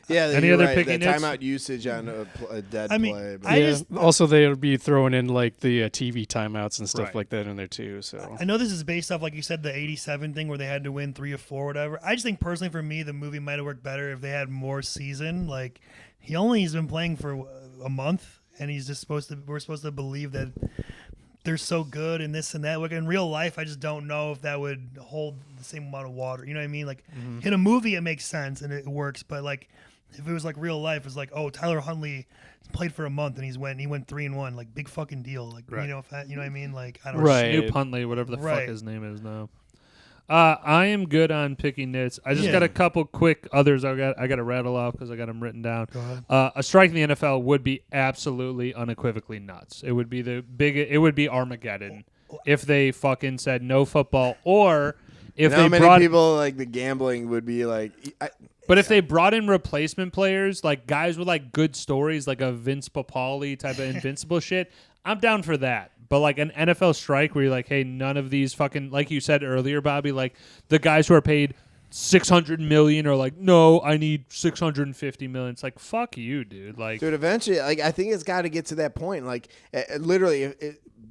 Yeah, any other right. picking the timeout usage on a dead play. But also they would be throwing in like the TV timeouts and stuff like that in there too. So I know this is based off, like you said, the '87 thing where they had to win 3 or 4, or whatever. I just think personally, for me, the movie might have worked better if they had more season. Like he's been playing for a month, and we're supposed to believe that they're so good and this and that. Like in real life, I just don't know if that would hold the same amount of water. You know what I mean? Like in a movie, it makes sense and it works, but like if it was like real life, it's like, oh, Tyler Huntley played for a month and he went 3-1, like big fucking deal. Like you know what I mean? Like I don't know. Snoop Huntley, whatever the fuck his name is now. I am good on picking Nits. I just got a couple quick others I got to rattle off because I got them written down. Go ahead. A strike in the NFL would be absolutely unequivocally nuts. It would be it would be Armageddon if they fucking said no football, or if they brought people like the gambling would be like. But if they brought in replacement players, like guys with like good stories, like a Vince Papale type of invincible shit, I'm down for that. But like an NFL strike where you're like, hey, none of these fucking, like you said earlier, Bobby, like the guys who are paid $600 million are like, no, I need $650 million. It's like, fuck you, dude. Like, dude, eventually, like I think it's got to get to that point. Like, literally,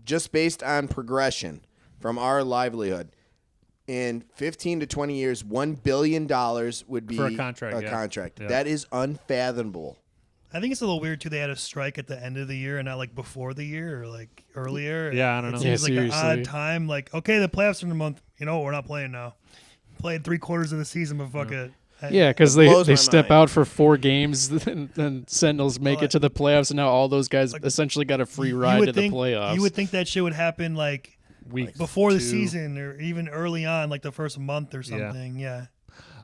just based on progression from our livelihood. In 15 to 20 years, $1 billion would be for a contract. Yeah. That is unfathomable. I think it's a little weird, too. They had a strike at the end of the year and not like before the year or like earlier. Yeah, I don't know. It seems like an odd time. Like, okay, the playoffs are in a month. You know, we're not playing now. Played 3/4 of the season, but fuck it. Yeah, because they step out for 4 games, then Sentinels make it to the playoffs, and now all those guys essentially got a free ride to the playoffs. You would think that shit would happen like weeks before the season or even early on, like the first month or something. Yeah.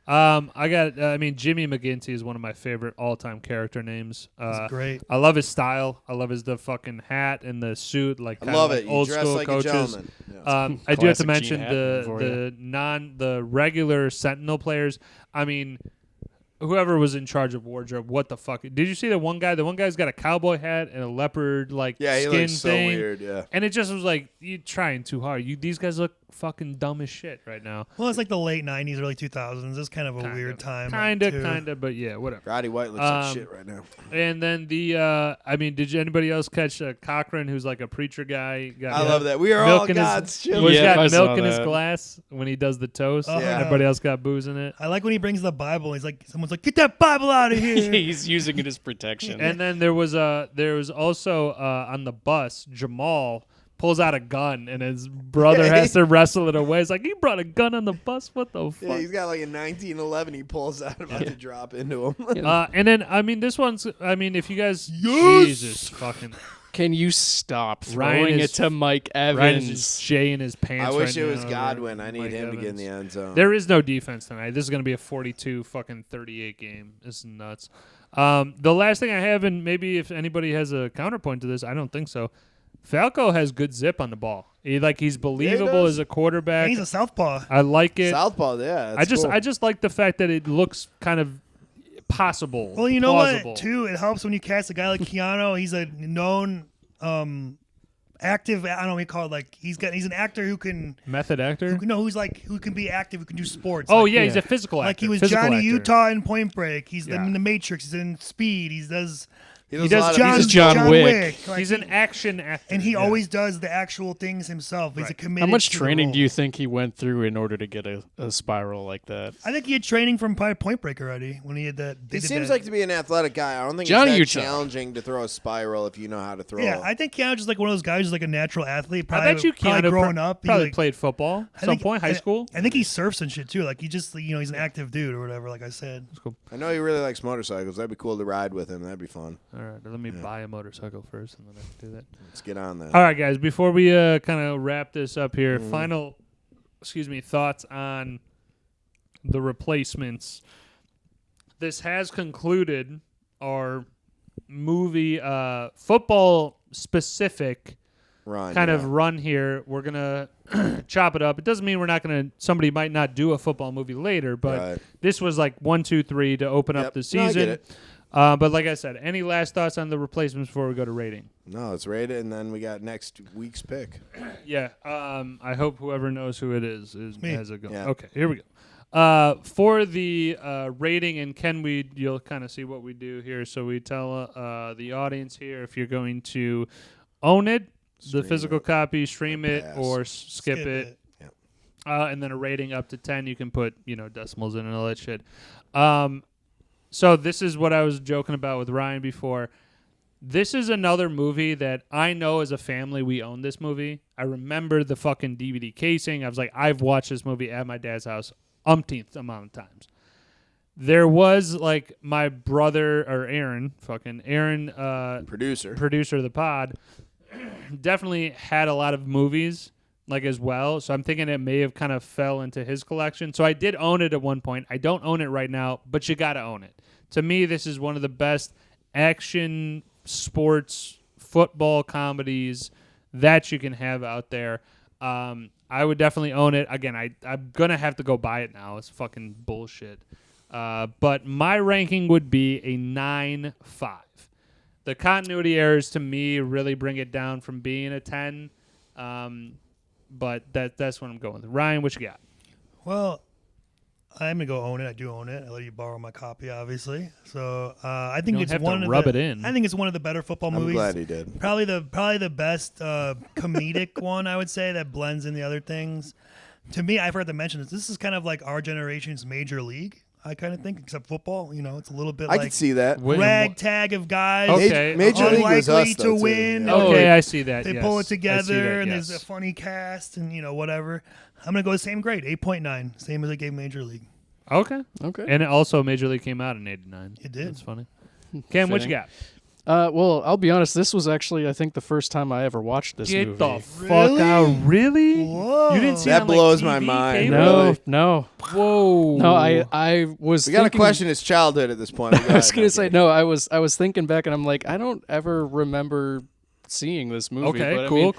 Jimmy McGinty is one of my favorite all-time character names. He's great. I love his style. I love the fucking hat and the suit. Like I love it. Old you dress school like coaches. a gentleman. Yeah. I do have to mention the regular Sentinel players. I mean, whoever was in charge of wardrobe, what the fuck? Did you see the one guy? The one guy's got a cowboy hat and a leopard skin he looks so thing. Weird, yeah. And it just was like, you're trying too hard. These guys look fucking dumb as shit right now. Well, it's like the late 90s, early 2000s. It's kind of a weird time. Kind of, but yeah, whatever. Roddy White looks like shit right now. And then did anybody else catch Cochran, who's like a preacher guy? I love that. We are all God's children. He's got milk in his glass when he does the toast. Yeah. Everybody else got booze in it. I like when he brings the Bible. He's like, someone's like, get that Bible out of here. He's using it as protection. And then there was also on the bus, Jamal pulls out a gun and his brother has to wrestle it away. It's like, he brought a gun on the bus? What the fuck? Yeah, he's got like a 1911 he pulls out about to drop into him. And then, this one's, if you guys, Jesus fucking. Can you stop throwing it to Mike Evans? Ryan is just shaying his pants. I wish it was Godwin. I need him to get in the end zone. There is no defense tonight. This is going to be a 42-38 game. This is nuts. The last thing I have, and maybe if anybody has a counterpoint to this, I don't think so. Falco has good zip on the ball. He's believable as a quarterback. And he's a southpaw. I like it. Southpaw, yeah. I just like the fact that it looks kind of possible. Well, you know plausible. what, too? It helps when you cast a guy like Keanu. He's a known active. I don't know what you call it. Like he's an actor who can Method actor. who can be active, who can do sports. Oh like, yeah, he's a physical actor. Like he was physical Johnny actor. Utah in Point Break. He's in The Matrix. He's in Speed. He does John Wick. Like, he's an action actor, and he always does the actual things himself. He's a committed. How much to training the do you think he went through in order to get a spiral like that? I think he had training from Point Break already when he had that. He seems like to be an athletic guy. I don't think Johnny it's that Utah. challenging to throw a spiral if you know how to throw. Yeah, I think Keanu's just like one of those guys who's like a natural athlete. I bet you probably Keanu growing up, he, probably like, played football at some point, high school. I think he surfs and shit too. Like he just, he's an active dude or whatever. Like I said. That's cool. I know he really likes motorcycles. That'd be cool to ride with him. That'd be fun. All right, let me buy a motorcycle first, and then I can do that. Let's get on that. All right, guys. Before we kind of wrap this up here, final, thoughts on the replacements. This has concluded our movie football specific run here. We're gonna chop it up. It doesn't mean we're not gonna. Somebody might not do a football movie later, but this was like 1, 2, 3 to open up the season. No, I get it. But like I said, any last thoughts on the replacements before we go to rating? No, let's rate it, and then we got next week's pick. Yeah. I hope whoever knows who it is has a go. Yeah. Okay, here we go. For the rating, and you'll kind of see what we do here. So we tell the audience here if you're going to own it, the physical copy, stream it, or skip it. Yep. And then a rating up to 10. You can put decimals in and all that shit. So this is what I was joking about with Ryan before. This is another movie that I know as a family we own this movie. I remember the fucking DVD casing. I was like, I've watched this movie at my dad's house umpteenth amount of times. There was like my brother or Aaron, producer of the pod, definitely had a lot of movies like as well. So I'm thinking it may have kind of fell into his collection. So I did own it at one point. I don't own it right now, but you got to own it. To me, this is one of the best action sports football comedies that you can have out there. I would definitely own it. Again, I'm going to have to go buy it now. It's fucking bullshit. But my ranking would be a 9.5. The continuity errors to me really bring it down from being a 10. But that's what I'm going with. Ryan, what you got? Well, I'm gonna go own it. I do own it. I let you borrow my copy, obviously. So I think it's one of rub it in. I think it's one of the better football movies. I'm glad he did. Probably the best comedic one, I would say, that blends in the other things. To me, I forgot to mention this. This is kind of like our generation's Major League. I kind of think, except football. It's a little bit I like can see that. ragtag of guys. Okay. Major League was unlikely us, to though, too. win. Yeah. Okay, I see that. They yes. pull it I see together, that, and yes. there's a funny cast, and whatever. I'm gonna go the same grade, 8.9, same as I gave Major League. Okay. And it also Major League came out in 89. It did. That's funny. Cam, what you got? Well, I'll be honest. This was actually, I think, the first time I ever watched this movie. Get the fuck out! Really? Whoa. You didn't see That it on, blows like, my TV, mind. cable? Really? No. Whoa. No, I was. We got to thinking, question his childhood at this point. I was gonna say no. I was thinking back, and I'm like, I don't ever remember seeing this movie. Okay, but cool.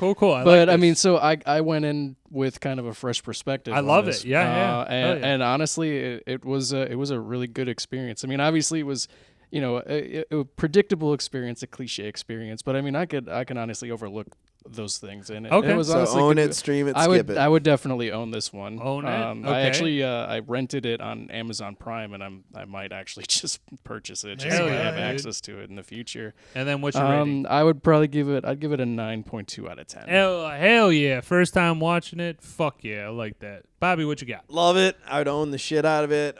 So I went in with kind of a fresh perspective. I on love this. it. Yeah. And honestly, it was a really good experience. I mean, obviously, it was a predictable experience, a cliche experience, but I mean, I can honestly overlook those things. And it was so honestly own it, stream it, skip it. I would definitely own this one. Own it. Okay. I actually I rented it on Amazon Prime, and I might actually just purchase it just so I have access to it in the future. And then what's your rating? I would probably give it a 9.2 out of 10. Hell yeah! First time watching it. Fuck yeah! I like that. Bobby, what you got? Love it. I would own the shit out of it.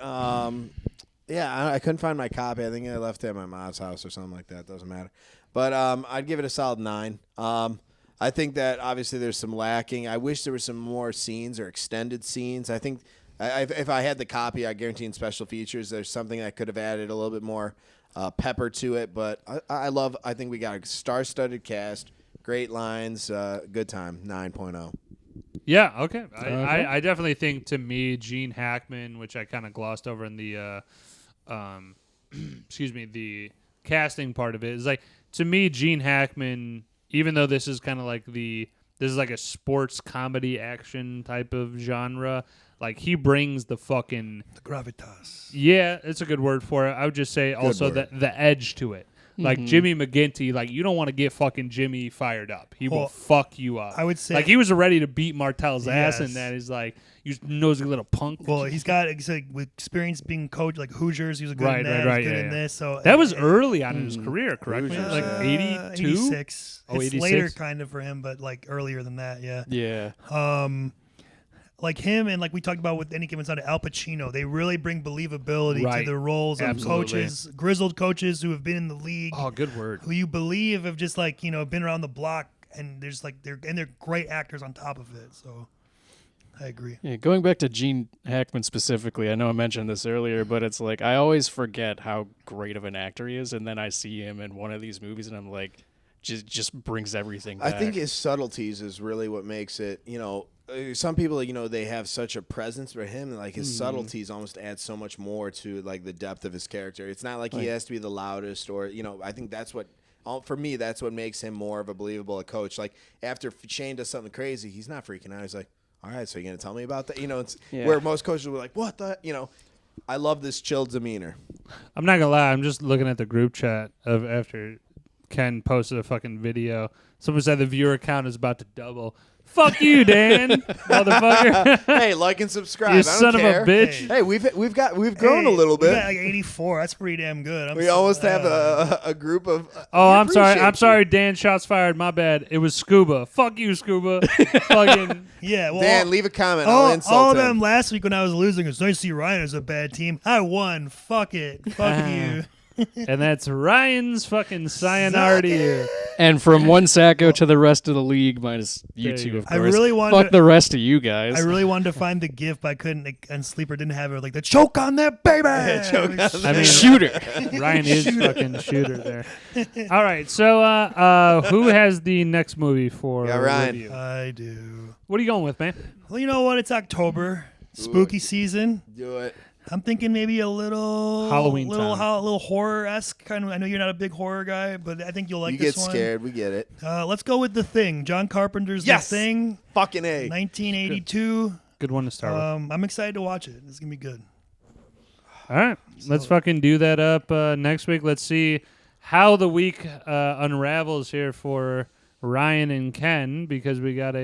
Yeah, I couldn't find my copy. I think I left it at my mom's house or something like that. Doesn't matter. But I'd give it a solid 9. I think that obviously there's some lacking. I wish there were some more scenes or extended scenes. I think if I had the copy, I guarantee in special features there's something I could have added a little bit more pepper to it. But I think we got a star-studded cast, great lines, good time, 9.0. Yeah, okay. I definitely think, to me, Gene Hackman, which I kind of glossed over in the the casting part of it, is like, to me, Gene Hackman, even though this is kind of like this is like a sports comedy action type of genre, like he brings the fucking The gravitas. Yeah, it's a good word for it. I would just say also the edge to it. Like Jimmy McGinty, like you don't want to get fucking Jimmy fired up. He will fuck you up. I would say like he was ready to beat Martell's ass, and that is like you nosy little punk. Well, he's like, with experience being coach, like Hoosiers. He was good in that. He's good in this. So that was early on in his career, correct me? Like 82, 86. Oh, it's 86? later kind of for him, but like earlier than that. Yeah. Yeah. Like him and like we talked about with Any Given Sunday, Al Pacino, they really bring believability to the roles of coaches, grizzled coaches who have been in the league. Oh, good word. Who you believe have just like, been around the block, and there's like they're great actors on top of it. So I agree. Yeah, going back to Gene Hackman specifically, I know I mentioned this earlier, but it's like I always forget how great of an actor he is, and then I see him in one of these movies, and I'm like, just brings everything back. I think his subtleties is really what makes it, some people, they have such a presence for him, like his subtleties almost add so much more to like the depth of his character. It's not like he has to be the loudest or, I think that's what, for me, that's what makes him more of a believable coach. Like after Shane does something crazy, he's not freaking out. He's like, all right, so you're going to tell me about that? It's where most coaches were like, what the, I love this chill demeanor. I'm not going to lie. I'm just looking at the group chat of after Ken posted a fucking video. Someone said the viewer count is about to double. Fuck you, Dan, motherfucker. Hey, like and subscribe. You I don't son care. of a bitch. Hey, we've grown a little bit. We got like 84. That's pretty damn good. We almost have a group of. Oh, I'm sorry. I'm sorry, Dan. Shots fired. My bad. It was Scuba. Fuck you, Scuba. Fucking yeah. Well, Dan, leave a comment. I'll insult all of him. them last week when I was losing. It's nice to see Ryan as a bad team. I won. Fuck it. Fuck you. And that's Ryan's fucking sayonara to you. And from one Sacco to the rest of the league, minus you two, of course. I really wanted Fuck the rest of you guys. I really wanted to find the GIF, but I couldn't, and Sleeper didn't have it. Like the choke on that baby. I mean, Shooter. Ryan is fucking shooter there. All right, so who has the next movie for Ryan. review? I do. What are you going with, man? Well, you know what? It's October, spooky season. Do it. I'm thinking maybe a little Halloween time. little horror-esque kind of. I know you're not a big horror guy, but I think you'll like this one. You get scared. We get it. Let's go with The Thing. John Carpenter's The Thing. Fucking A. 1982. Good one to start with. I'm excited to watch it. It's going to be good. All right, let's fucking do that up next week. Let's see how the week unravels here for Ryan and Ken, because we got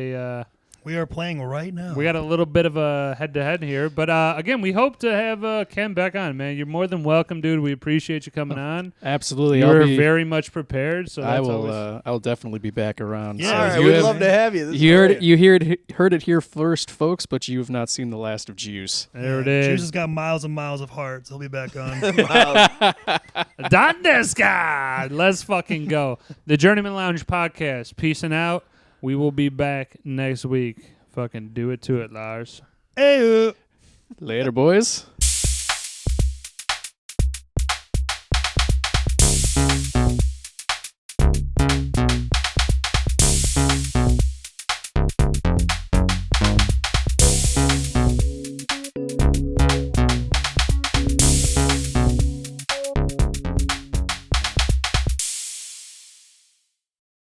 we are playing right now. We got a little bit of a head-to-head here. But, again, we hope to have Ken back on, man. You're more than welcome, dude. We appreciate you coming on. Absolutely. You're very much prepared. So I will I'll definitely be back around. Yeah, so all right, we'd love to have you. Heard it here first, folks, but you have not seen the last of Juice. There it is. Juice has got miles and miles of heart, so he'll be back on. Dondeska! Let's fucking go. The Journeyman Lounge podcast. Peacing out. We will be back next week. Fucking do it to it, Lars. Hey. Later, boys.